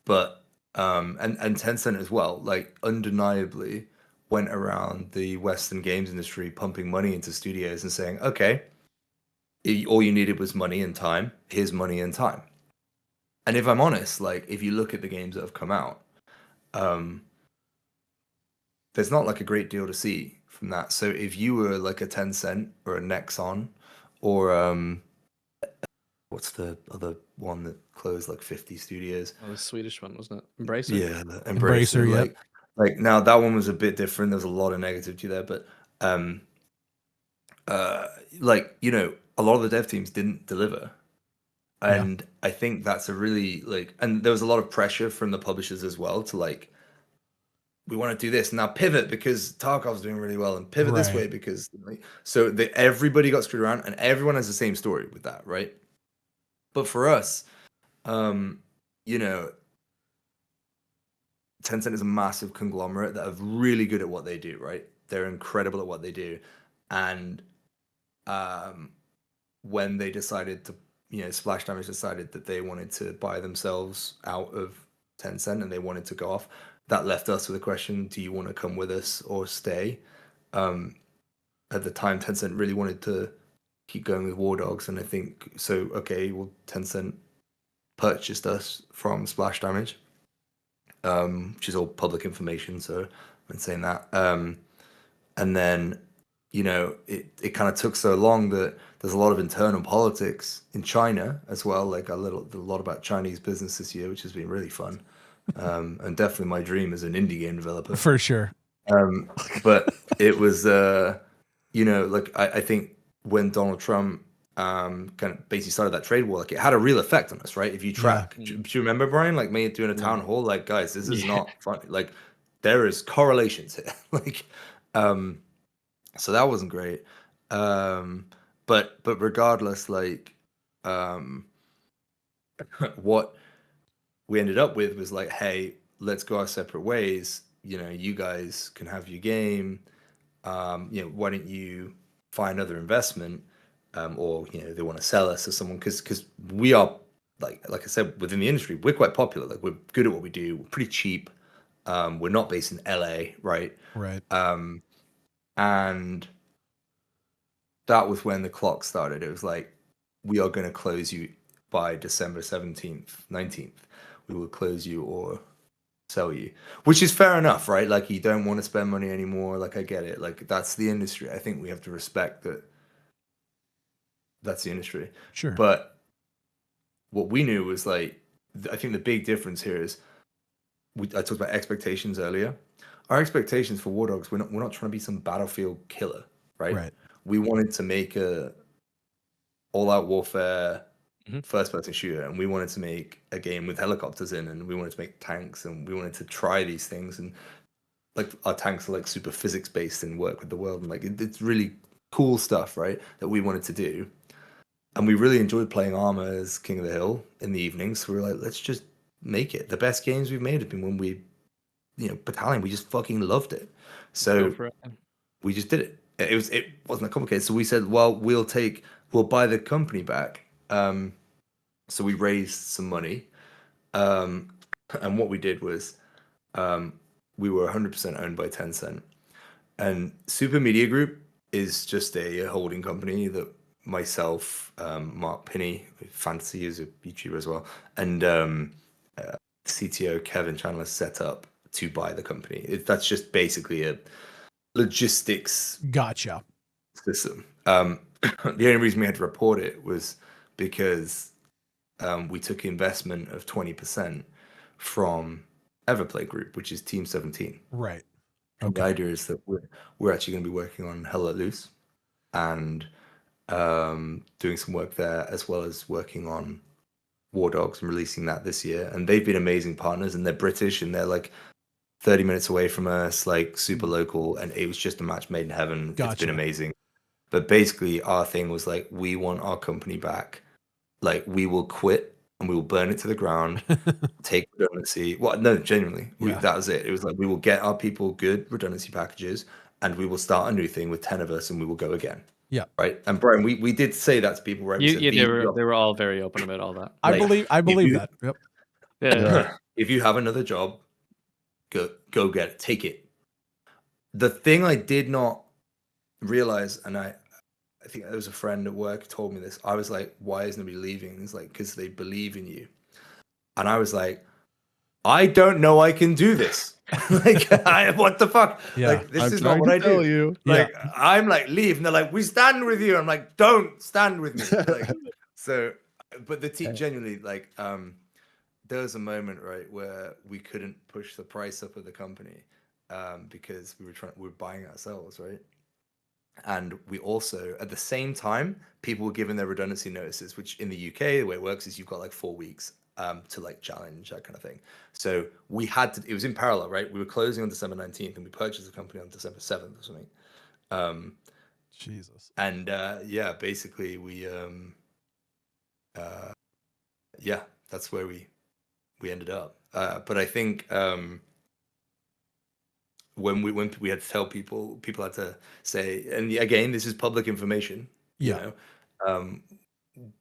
S3: But and Tencent as well, like undeniably went around the Western games industry pumping money into studios and saying, okay, all you needed was money and time. Here's money and time. And if I'm honest, like if you look at the games that have come out, there's not like a great deal to see from that. So if you were like a Tencent or a Nexon or what's the other one that closed like 50 studios?
S4: Oh, the Swedish one, wasn't it? Embracer.
S3: Yeah, the Embracer. Yeah. Like now that one was a bit different. There's a lot of negativity there, but like a lot of the dev teams didn't deliver, and I think that's a really like, and there was a lot of pressure from the publishers as well to like, we want to do this now, pivot because Tarkov's doing really well, and pivot this way because everybody got screwed around, and everyone has the same story with that, right? But for us, you know, Tencent is a massive conglomerate that are really good at what they do, right? They're incredible at what they do. And when they decided to, Splash Damage decided that they wanted to buy themselves out of Tencent and they wanted to go off, that left us with a question: do you want to come with us or stay? At the time, Tencent really wanted to keep going with WARDOGS, and I think so. Okay, well, Tencent purchased us from Splash Damage, which is all public information, so I'm saying that. And then, it kind of took so long that there's a lot of internal politics in China as well, like a lot about Chinese business this year, which has been really fun. And definitely my dream as an indie game developer.
S1: For sure.
S3: But it was, like I think when Donald Trump kind of basically started that trade war, like it had a real effect on us, right? If you track, do you remember, Brian, like me doing a town hall, like, guys, this is not funny. Like there is correlations here. Like, so that wasn't great. But regardless, like, what we ended up with was like, hey, let's go our separate ways. You guys can have your game. Why don't you find other investment? Or they want to sell us to someone, because we are like I said, within the industry, we're quite popular. Like we're good at what we do. We're pretty cheap. We're not based in LA, right?
S1: Right.
S3: And that was when the clock started. It was like, we are going to close you by December 17th, 19th. We will close you or sell you, which is fair enough, right? Like you don't want to spend money anymore. Like I get it. Like that's the industry. I think we have to respect that. That's the industry.
S1: Sure.
S3: But what we knew was like, I think the big difference here is, I talked about expectations earlier. Our expectations for WARDOGS, we're not trying to be some Battlefield killer, right?
S1: Right.
S3: We wanted to make a all-out warfare first-person shooter, and we wanted to make a game with helicopters in, and we wanted to make tanks, and we wanted to try these things, and like our tanks are like super physics-based and work with the world, and like it's really cool stuff, right? That we wanted to do, and we really enjoyed playing Armor as King of the Hill in the evenings. So we were like, let's just make it. The best games we've made have been when we, Battalion, we just fucking loved it. So we just did it. It wasn't that complicated. So we said, well, we'll buy the company back. So we raised some money. And what we did was, we were 100% owned by Tencent. And Super Media Group is just a holding company that myself, Mark Pinney, Fantasy is a YouTuber as well, and CTO Kevin Chandler set up to buy the company. That's just basically a logistics
S1: Gotcha.
S3: system. The only reason we had to report it was because we took investment of 20% from Everplay Group, which is Team 17.
S1: Right.
S3: Okay. The idea is that we're actually going to be working on Hell Let Loose and doing some work there, as well as working on WARDOGS and releasing that this year. And they've been amazing partners, and they're British, and they're like 30 minutes away from us, like super local. And it was just a match made in heaven. Gotcha. It's been amazing. But basically our thing was like, we want our company back. Like we will quit and we will burn it to the ground, take redundancy. Well, no, genuinely, that was it. It was like, we will get our people good redundancy packages, and we will start a new thing with 10 of us, and we will go again.
S1: Yeah.
S3: Right. And Brian, we did say that to people, right?
S4: They were all very open about all that.
S1: I believe that. Yep.
S4: Yeah.
S3: If you have another job, go get it. Take it. The thing I did not realize, and I think there was a friend at work who told me this. I was like, why is nobody leaving? It's like, because they believe in you. And I was like, I don't know I can do this. Like, what the fuck?
S1: Yeah.
S3: Like, this is not what I do.
S2: You.
S3: Like, I'm like, leave. And they're like, we stand with you. I'm like, don't stand with me. Like, so, but the team genuinely, like, there was a moment, right, where we couldn't push the price up of the company because we were buying ourselves, right? And we also, at the same time, people were given their redundancy notices, which in the UK, the way it works is you've got like 4 weeks to like challenge, that kind of thing. So we had to, it was in parallel, right? We were closing on December 19th and we purchased the company on December 7th or something.
S1: Jesus. And
S3: basically we, that's where we ended up. But I think when we had to tell people had to say, and again, this is public information.
S1: Yeah.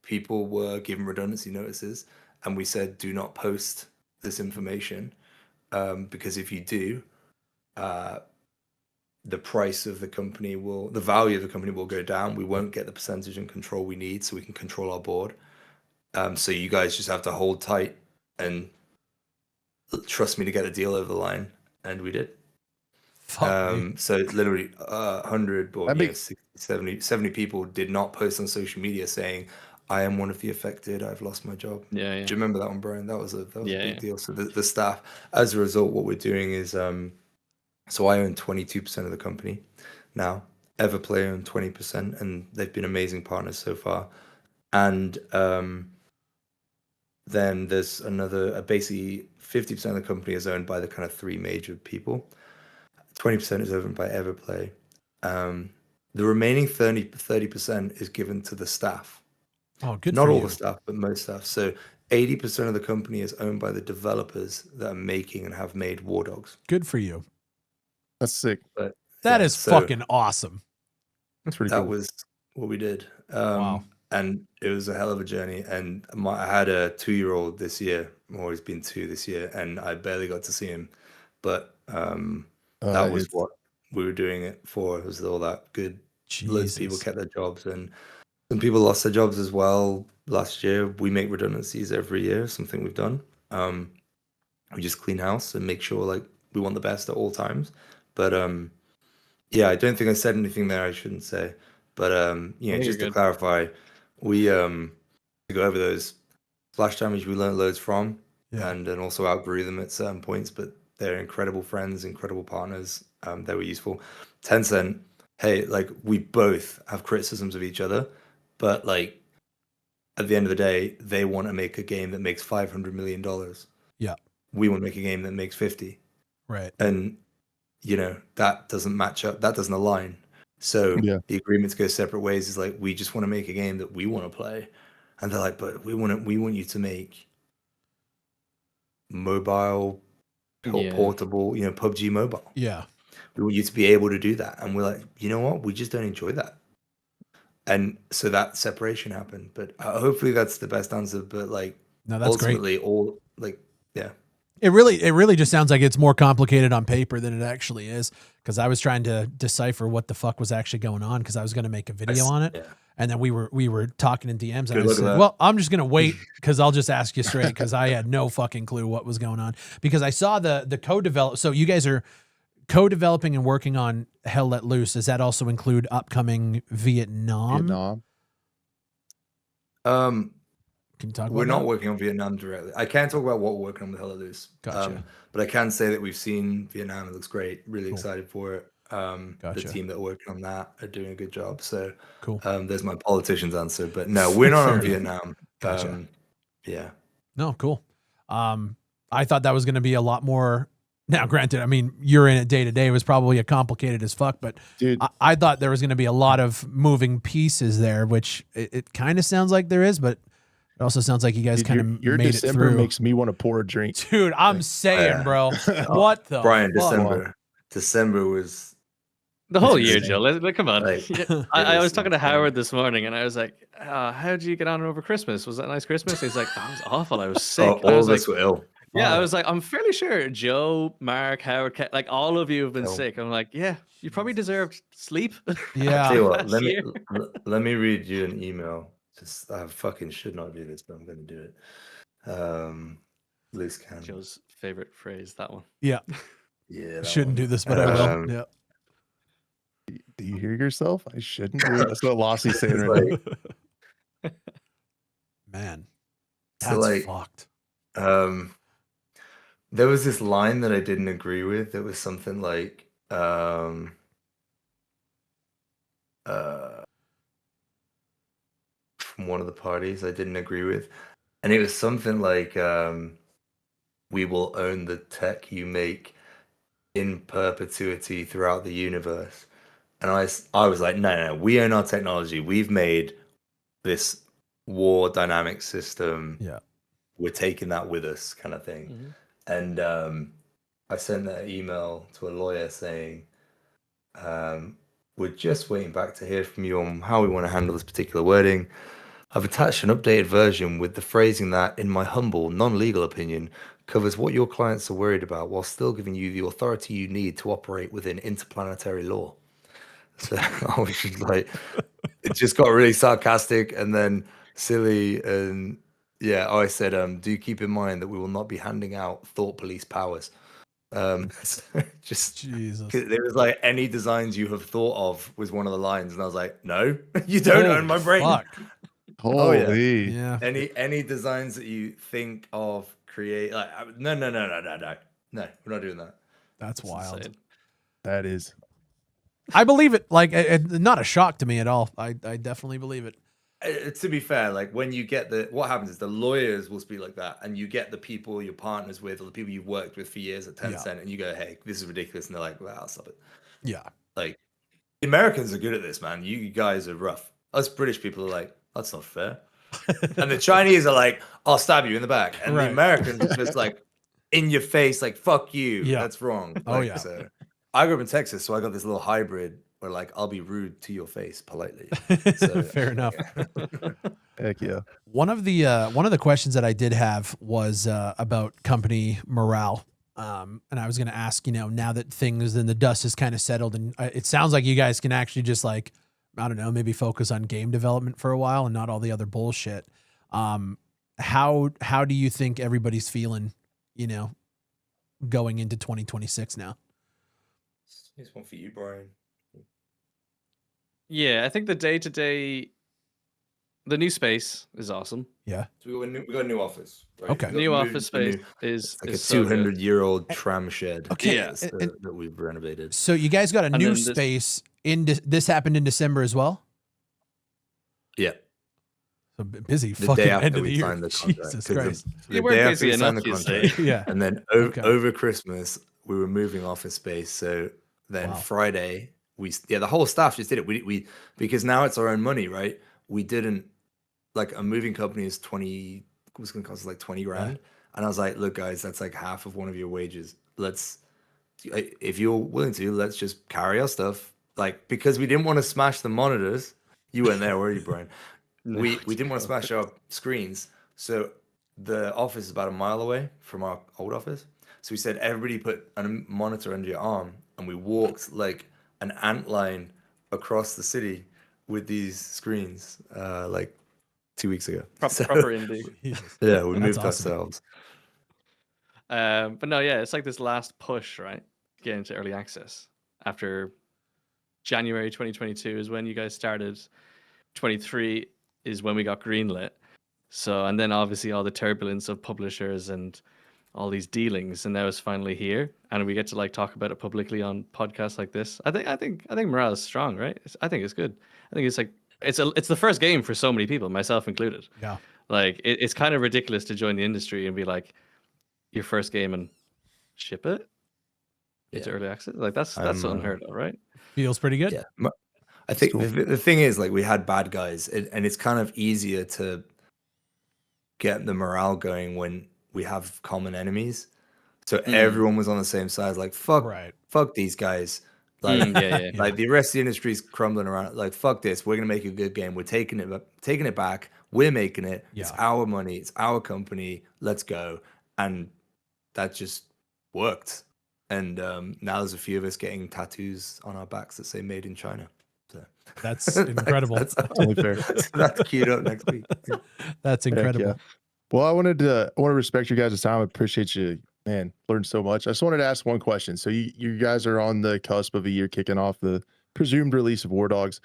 S3: People were given redundancy notices, and we said, do not post this information, because if you do, the price of the company the value of the company will go down. We won't get the percentage and control we need so we can control our board. So you guys just have to hold tight and trust me to get a deal over the line. And we did. So literally 100 or 60, 70 people did not post on social media saying, I am one of the affected, I've lost my job.
S4: Yeah.
S3: Do you remember that one, Brian? That was a big deal. So the staff, as a result, what we're doing is, so I own 22% of the company now. Everplay own 20%, and they've been amazing partners so far. And then there's another, basically 50% of the company is owned by the kind of three major people. 20% is owned by Everplay. The remaining 30% is given to the staff.
S1: Oh, good.
S3: Not
S1: for
S3: all
S1: you.
S3: the staff, but most staff. So 80% of the company is owned by the developers that are making and have made WARDOGS.
S1: Good for you.
S2: That's sick.
S3: But
S1: That is fucking awesome.
S2: That's pretty
S3: that
S2: cool.
S3: was what we did.
S1: Wow.
S3: And it was a hell of a journey. And I had a 2-year-old this year, or he's been 2 this year, and I barely got to see him. But that was what we were doing it for. It was all that good. Loads of people kept their jobs, and some people lost their jobs as well last year. We make redundancies every year, something we've done. We just clean house and make sure like we want the best at all times. But yeah, I don't think I said anything there I shouldn't say. But just to clarify, we to go over those splash damage we learned loads from, and then also outgrew them at certain points. But they're incredible friends, incredible partners. They were useful. Tencent, hey, like we both have criticisms of each other, but like at the end of the day, they want to make a game that makes $500 million.
S1: Yeah.
S3: We want to make a game that makes 50.
S1: Right.
S3: And that doesn't match up. That doesn't align. So the agreements go separate ways. Is like, we just want to make a game that we want to play. And they're like, but we want you to make mobile, portable, PUBG mobile.
S1: Yeah.
S3: We want you to be able to do that. And we're like, you know what? We just don't enjoy that. And so that separation happened. But hopefully that's the best answer. But like,
S1: no, that's
S3: ultimately
S1: great.
S3: all like, yeah.
S1: It really just sounds like it's more complicated on paper than it actually is. Because I was trying to decipher what the fuck was actually going on, because I was going to make a video on it. Yeah. And then we were talking in DMs, and I said, well, I'm just going to wait because I'll just ask you straight, because I had no fucking clue what was going on. Because I saw the co-develop. So you guys are co-developing and working on Hell Let Loose. Does that also include upcoming Vietnam? Can you talk about
S3: We're not working on Vietnam directly. I can't talk about what we're working on with Hell Let Loose.
S1: Gotcha.
S3: But I can say that we've seen Vietnam. It looks great. Really excited for it. The team that are working on that are doing a good job. So
S1: cool.
S3: There's my politician's answer. But no, we're not on Vietnam.
S1: Gotcha.
S3: Yeah.
S1: No, cool. I thought that was going to be a lot more. Now, granted, I mean, you're in it day to day. It was probably complicated as fuck, but dude, I thought there was going to be a lot of moving pieces there, which it kind of sounds like there is, but it also sounds like you guys kind of
S2: your
S1: made
S2: December
S1: it through.
S2: Makes me want to pour a drink,
S1: dude. I'm saying, bro, what the
S3: Brian?
S1: fuck?
S3: December was
S4: the whole year, Joe. Come on.
S3: Like,
S4: I was talking to Howard this morning, and I was like, "How did you get on over Christmas? Was that a nice Christmas?" He's like, "That was awful. I was sick."
S3: All of us were ill.
S4: Yeah, I was like, I'm fairly sure Joe, Mark, Howard, like all of you have been sick. I'm like, yeah, you probably deserved sleep.
S1: Yeah.
S3: I'll tell you what, let me read you an email. Just I fucking should not do this, but I'm going to do it. Loose cannon.
S4: Joe's favorite phrase, that one.
S1: Yeah.
S3: Yeah.
S1: Shouldn't do this, but I will. Yeah.
S2: Do you hear yourself? I shouldn't do it. That's what Lossie's saying right now.
S1: Man,
S3: that's
S1: like, fucked.
S3: There was this line that I didn't agree with. It was something like, from one of the parties I didn't agree with. And it was something like, we will own the tech you make in perpetuity throughout the universe. And I was like, no, we own our technology. We've made this war dynamic system.
S1: Yeah.
S3: we're taking that with us, kind of thing. And I sent that email to a lawyer saying, we're just waiting back to hear from you on how we want to handle this particular wording. I've attached an updated version with the phrasing that, in my humble, non-legal opinion, covers what your clients are worried about while still giving you the authority you need to operate within interplanetary law. So I was just like, it just got really sarcastic and then silly. And yeah, I said, do keep in mind that we will not be handing out thought police powers. Just
S1: Jesus.
S3: there was like, any designs you have thought of was one of the lines, and I was like, no, you don't own my brain.
S1: Fuck.
S2: Holy.
S1: Yeah.
S3: Any designs that you think of, create, like, no, we're not doing that.
S1: That's wild.
S4: Insane.
S2: That is.
S1: I believe it. Like, not a shock to me at all. I definitely believe it.
S3: To be fair, like, when you get what happens is the lawyers will speak like that, and you get the people you're partners with or the people you've worked with for years at Tencent, and you go, hey, this is ridiculous, and they're like, well, stop it.
S1: Yeah.
S3: Like, the Americans are good at this, man. You guys are rough. Us British people are like, that's not fair. And the Chinese are like, I'll stab you in the back. And the Americans are just like, in your face, like, fuck you.
S1: Yeah.
S3: That's wrong. Like,
S1: Oh, yeah.
S3: So I grew up in Texas, so I got this little hybrid where, like, I'll be rude to your face politely. So,
S1: Fair enough.
S2: Heck yeah.
S1: One of the questions that I did have was about company morale. And I was going to ask, now that things and the dust is kind of settled, and it sounds like you guys can actually just, like, I don't know, maybe focus on game development for a while and not all the other bullshit. How do you think everybody's feeling, going into 2026 now?
S3: Here's one for you, Brian.
S4: Yeah, I think the day-to-day, the new space is awesome.
S1: Yeah.
S3: So we got a new office. Right?
S1: Okay.
S4: New office space is
S3: like
S4: is
S3: a
S4: so good.
S3: 200-year-old tram shed.
S1: Okay.
S4: Yeah.
S3: That we've renovated.
S1: So you guys got a
S4: And
S1: new
S4: then this-
S1: space this happened in December as well?
S3: Yeah.
S1: So busy
S3: The
S1: fucking
S3: day after
S1: end of the
S3: we
S1: year.
S3: signed the contract.
S1: Jesus
S3: 'Cause
S1: Christ.
S3: The
S4: You weren't
S3: day after
S4: busy
S3: we signed
S4: enough,
S3: the
S4: you
S3: contract.
S4: say.
S1: Yeah.
S3: And then
S1: Okay.
S3: over Christmas, we were moving office space. So then
S1: Wow.
S3: Friday, the whole staff just did it. We because now it's our own money, right? We didn't, like, a moving company is 20, was going to cost us like 20 grand. And I was like, look, guys, that's like half of one of your wages. If you're willing to, let's just carry our stuff. Like, because we didn't want to smash the monitors. You weren't there, were you, Brian? We didn't want to smash our screens. So the office is about a mile away from our old office. So we said, everybody put a monitor under your arm, and we walked like an antline across the city with these screens, like 2 weeks ago.
S4: Proper indie.
S1: Jesus.
S3: Yeah, we
S1: That's
S3: moved
S1: awesome.
S3: ourselves.
S4: But no, yeah, it's like this last push, right? Get into early access. After January 2022 is when you guys started. 23 is when we got greenlit. So, and then obviously all the turbulence of publishers and all these dealings, and now it's finally here, and we get to, like, talk about it publicly on podcasts like this. I think morale is strong, right? I think it's good. I think it's like it's the first game for so many people, myself included.
S1: Yeah.
S4: Like, it's kind of ridiculous to join the industry and be like, your first game and ship it into early access. Like, that's unheard of, right?
S1: Feels pretty good.
S3: Yeah. I think the thing is, like, we had bad guys, and it's kind of easier to get the morale going when we have common enemies. So everyone was on the same side, like, fuck these guys. Like, like, the rest of the industry is crumbling around. Like, fuck this. We're gonna make a good game. We're taking it back. We're making it.
S1: Yeah.
S3: It's our money. It's our company. Let's go. And that just worked. And now there's a few of us getting tattoos on our backs that say "Made in China." So
S1: That's incredible.
S3: That's totally fair. That's queued up next week.
S1: That's incredible.
S2: Yeah. Well, I want to respect you guys' time. I appreciate you, man. Learned so much. I just wanted to ask one question. So you guys are on the cusp of a year kicking off the presumed release of WARDOGS.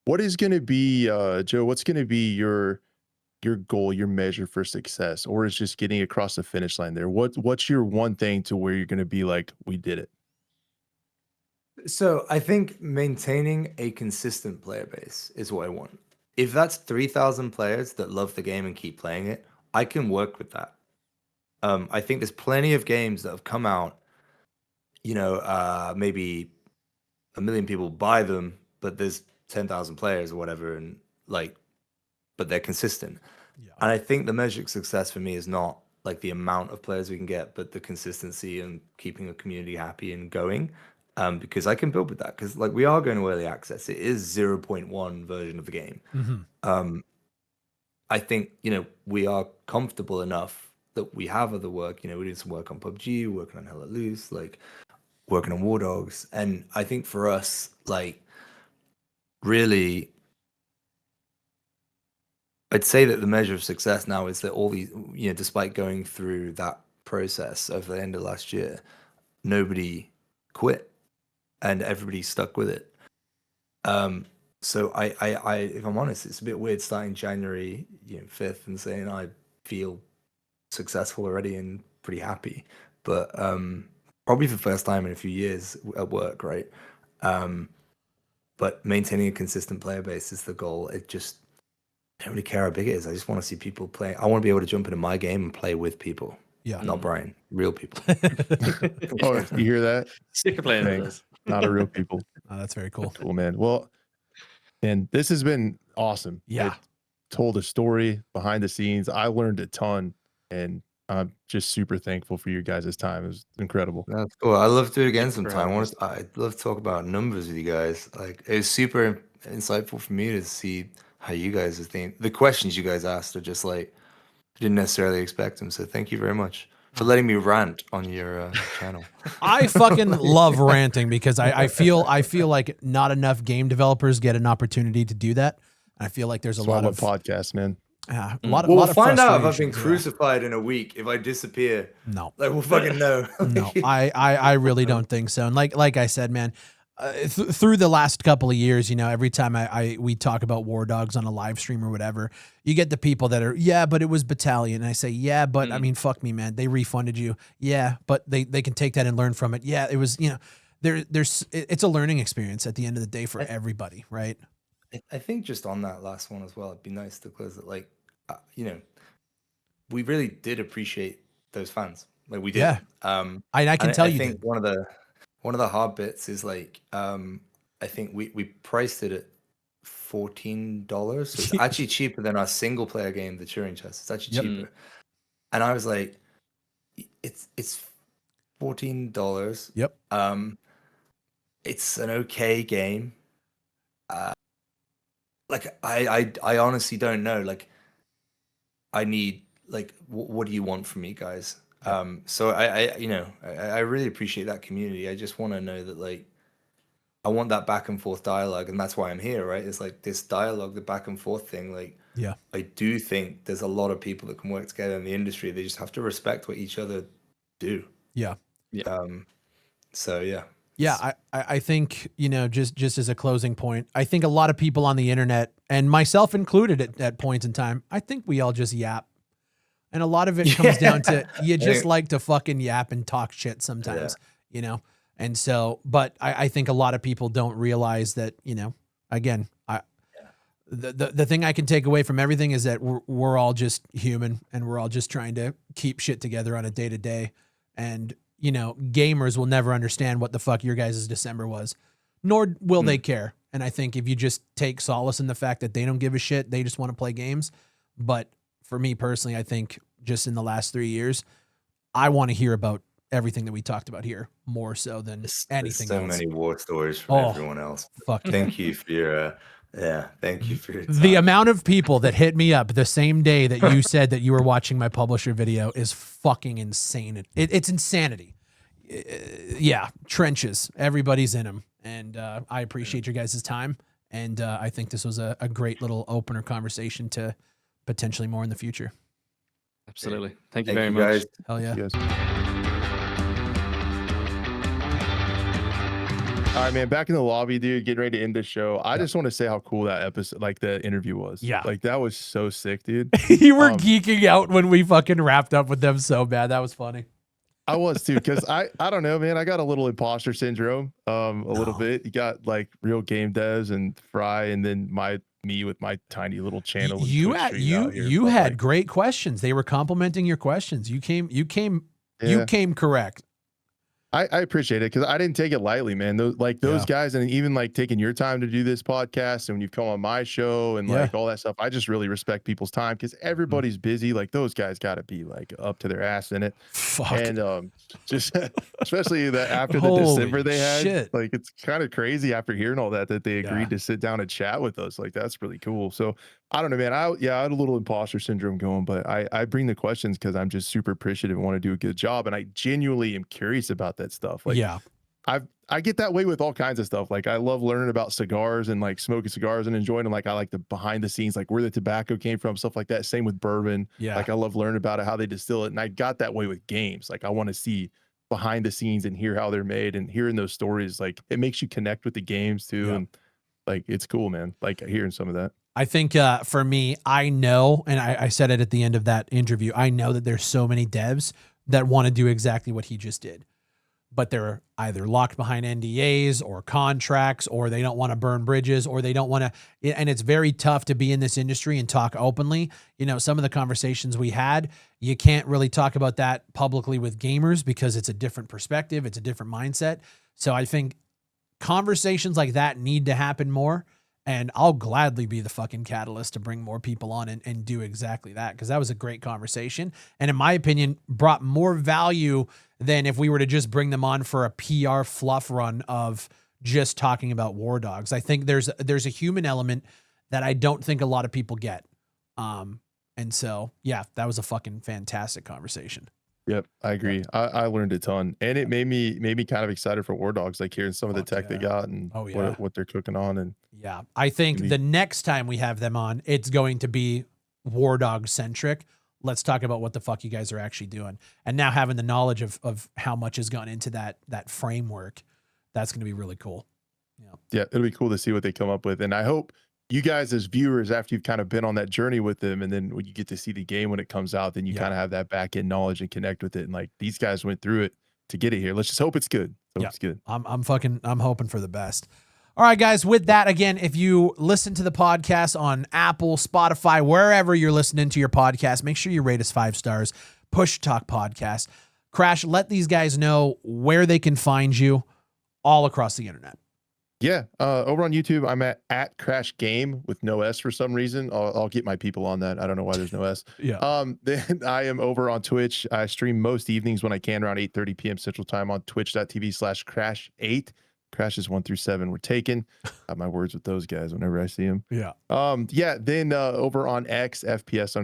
S2: What is going to be, Joe? What's going to be your goal, your measure for success, or is just getting across the finish line there? What's your one thing to where you're going to be like, we did it?
S3: So I think maintaining a consistent player base is what I want. If that's 3,000 players that love the game and keep playing it, I can work with that. I think there's plenty of games that have come out, maybe 1 million people buy them, but there's 10,000 players or whatever, and like, but they're consistent. And I think the measure of success for me is not like the amount of players we can get, but the consistency and keeping the community happy and going. Because I can build with that. Because like we are going to early access. It is 0.1 version of the game. I think, we are comfortable enough that we have other work. We did some work on PUBG, working on Hell Let Loose, like working on WARDOGS. And I think for us, like really, I'd say that the measure of success now is that all these, despite going through that process over the end of last year, nobody quit and everybody stuck with it. So I, if I'm honest, it's a bit weird starting January 5th and saying I feel successful already and pretty happy, but probably for the first time in a few years at work, right? But maintaining a consistent player base is the goal. I don't really care how big it is. I just want to see people play. I want to be able to jump into my game and play with people.
S1: Yeah,
S3: not Brian, real people.
S2: Oh, you hear that?
S4: Sick of playing with us.
S2: Not a real people.
S1: Oh, that's very cool.
S2: Cool, man. Well, and this has been awesome.
S1: Yeah.
S2: It told a story behind the scenes. I learned a ton, and I'm just super thankful for you guys' time. It was incredible.
S3: That's cool. I'd love to do it again
S4: Thanks for
S3: sometime.
S4: having us.
S3: I'd love to talk about numbers with you guys. Like it was super insightful for me to see how you guys are thinking. The questions you guys asked are just like I didn't necessarily expect them. So thank you very much for letting me rant on your channel.
S1: I fucking love ranting because I feel like not enough game developers get an opportunity to do that. I feel like there's a
S2: That's why
S1: lot
S2: I'm
S1: of
S2: podcast, man.
S1: a lot
S3: We'll
S1: of
S3: find out if I've been
S1: frustrations, yeah.
S3: crucified in a week. If I disappear,
S1: No,
S3: like we'll fucking know.
S1: no, I really don't think so. And like I said, man, through the last couple of years, every time we talk about WARDOGS on a live stream or whatever, you get the people that are, yeah, but it was Battalion. And I say, yeah, but I mean, fuck me, man. They refunded you. Yeah, but they can take that and learn from it. Yeah, it was, it's a learning experience at the end of the day for everybody, right?
S3: I think just on that last one as well, it'd be nice to close it. Like, we really did appreciate those fans. Like we did.
S1: Yeah. I can tell
S3: I
S1: you
S3: think
S1: did.
S3: one of the hard bits is like, I think we priced it at $14. So it's actually cheaper than our single player game, the Turing Chest. It's actually cheaper. And I was like, it's $14.
S1: Yep.
S3: It's an okay game. Like I honestly don't know. Like I need like what do you want from me, guys? So I really appreciate that community. I just want to know that like I want that back and forth dialogue, and that's why I'm here, right? It's like this dialogue, the back and forth thing. Like
S1: Yeah.
S3: I do think there's a lot of people that can work together in the industry. They just have to respect what each other do.
S1: Yeah.
S3: So yeah.
S1: Yeah, I think, just as a closing point, I think a lot of people on the internet, and myself included at points in time, I think we all just yap. And a lot of it comes down to you just like to fucking yap and talk shit sometimes, And so, but I think a lot of people don't realize that, again, the thing I can take away from everything is that we're all just human and we're all just trying to keep shit together on a day to day. And gamers will never understand what the fuck your guys' December was, nor will they care. And I think if you just take solace in the fact that they don't give a shit, they just want to play games. But for me personally, I think just in the last 3 years, I want to hear about everything that we talked about here more so than anything
S3: so
S1: else.
S3: many war stories from everyone else.
S1: Fuck.
S3: Thank you for your thank you for your time.
S1: The amount of people that hit me up the same day that you said that you were watching my publisher video is fucking insane. It's insanity. Yeah, trenches. Everybody's in them. And I appreciate your guys' time. And I think this was a great little opener conversation to potentially more in the future.
S4: Absolutely. Thank you very much.
S3: Guys.
S1: Hell yeah.
S2: Yes. All right, man. Back in the lobby, dude. Getting ready to end the show. I just want to say how cool that episode, like the interview was.
S1: Yeah.
S2: Like that was so sick, dude.
S1: You were geeking out when we fucking wrapped up with them so bad. That was funny.
S2: I was too, because I don't know, man. I got a little imposter syndrome, a little bit. You got like real game devs and Fry, and then me with my tiny little channel.
S1: You had great questions. They were complimenting your questions. You came correct.
S2: I appreciate it because I didn't take it lightly, man. Those guys, and even like taking your time to do this podcast, and when you've come on my show and like all that stuff, I just really respect people's time because everybody's busy. Like those guys got to be like up to their ass in it.
S1: Fuck.
S2: And just especially that after the
S1: Holy
S2: December they had,
S1: shit.
S2: like it's kind of crazy after hearing all that they agreed to sit down and chat with us. Like that's really cool. So I don't know, man. I had a little imposter syndrome going, but I bring the questions because I'm just super appreciative and want to do a good job, and I genuinely am curious about that stuff. Like I get that way with all kinds of stuff. Like I love learning about cigars and like smoking cigars and enjoying them. Like I like the behind the scenes, like where the tobacco came from, stuff like that. Same with bourbon. Like I love learning about it, how they distill it. And I got that way with games. Like I want to see behind the scenes and hear how they're made, and hearing those stories, like it makes you connect with the games too. And like, it's cool, man. Like hearing some of that.
S1: I think for me, I know, and I said it at the end of that interview, I know that there's so many devs that want to do exactly what he just did, but they're either locked behind NDAs or contracts, or they don't want to burn bridges, or they don't want to, and it's very tough to be in this industry and talk openly. You know, some of the conversations we had, you can't really talk about that publicly with gamers because it's a different perspective. It's a different mindset. So I think conversations like that need to happen more. And I'll gladly be the fucking catalyst to bring more people on and do exactly that, because that was a great conversation. And in my opinion, brought more value than if we were to just bring them on for a PR fluff run of just talking about WARDOGS. I think there's a human element that I don't think a lot of people get. And so, yeah, that was a fucking fantastic conversation.
S2: Yep, I agree. I learned a ton, and it made me kind of excited for WARDOGS, like hearing some of the tech they got and what they're cooking on. And
S1: yeah, I think the next time we have them on, it's going to be WARDOGS centric. Let's talk about what the fuck you guys are actually doing. And now having the knowledge of how much has gone into that framework, that's going to be really cool.
S2: Yeah, it'll be cool to see what they come up with. And I hope you guys as viewers, after you've kind of been on that journey with them, and then when you get to see the game when it comes out, then you kind of have that back end knowledge and connect with it. And like, these guys went through it to get it here. Let's just hope it's good. It's good.
S1: I'm hoping for the best. All right, guys, with that, again, if you listen to the podcast on Apple, Spotify, wherever you're listening to your podcast, make sure you rate us 5 stars. Push Talk Podcast. Crash, let these guys know where they can find you all across the internet.
S2: Yeah, over on YouTube, I'm at Crash Game with no S for some reason. I'll get my people on that. I don't know why there's no S. Then I am over on Twitch. I stream most evenings when I can, around 8:30 p.m. Central Time on twitch.tv/Crash8. Crashes 1 through 7 were taken. Got my words with those guys whenever I see them. Then over on X, FPS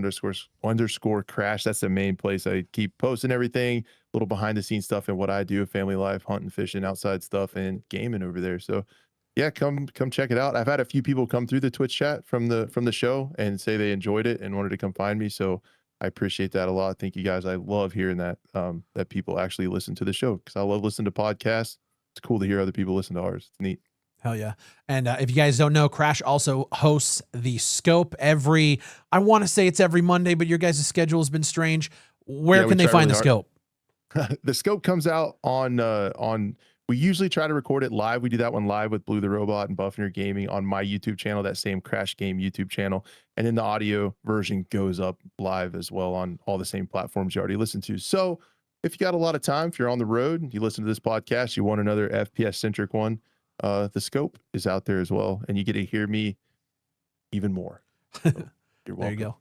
S2: _ Crash. That's the main place I keep posting everything, a little behind the scenes stuff and what I do, family life, hunting, fishing, outside stuff, and gaming over there. So yeah, come check it out. I've had a few people come through the Twitch chat from the show and say they enjoyed it and wanted to come find me. So I appreciate that a lot. Thank you guys. I love hearing that that people actually listen to the show, because I love listening to podcasts. It's cool to hear other people listen to ours. It's neat.
S1: Hell yeah. And if you guys don't know, Crash also hosts The Scope I want to say it's every Monday, but your guys' schedule has been strange. Where can they find The Scope?
S2: The Scope comes out on we usually try to record it live. We do that one live with Blue the Robot and Buffner Gaming on my YouTube channel, that same Crash Game YouTube channel. And then the audio version goes up live as well on all the same platforms you already listened to. So if you got a lot of time, if you're on the road, you listen to this podcast, you want another FPS centric one, The Scope is out there as well, and you get to hear me even more. So you're welcome.
S1: There you go.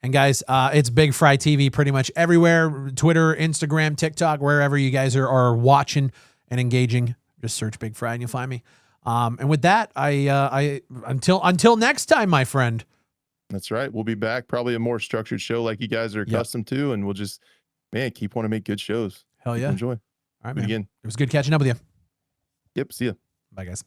S1: And guys, it's BigfryTV pretty much everywhere: Twitter, Instagram, TikTok, wherever you guys are watching and engaging. Just search Big Fry and you'll find me. And with that, I until next time, my friend.
S2: That's right. We'll be back. Probably a more structured show like you guys are accustomed to, and we'll just keep wanting to make good shows.
S1: Hell yeah.
S2: Enjoy.
S1: All right, man. It was good catching up with you.
S2: Yep. See ya.
S1: Bye, guys.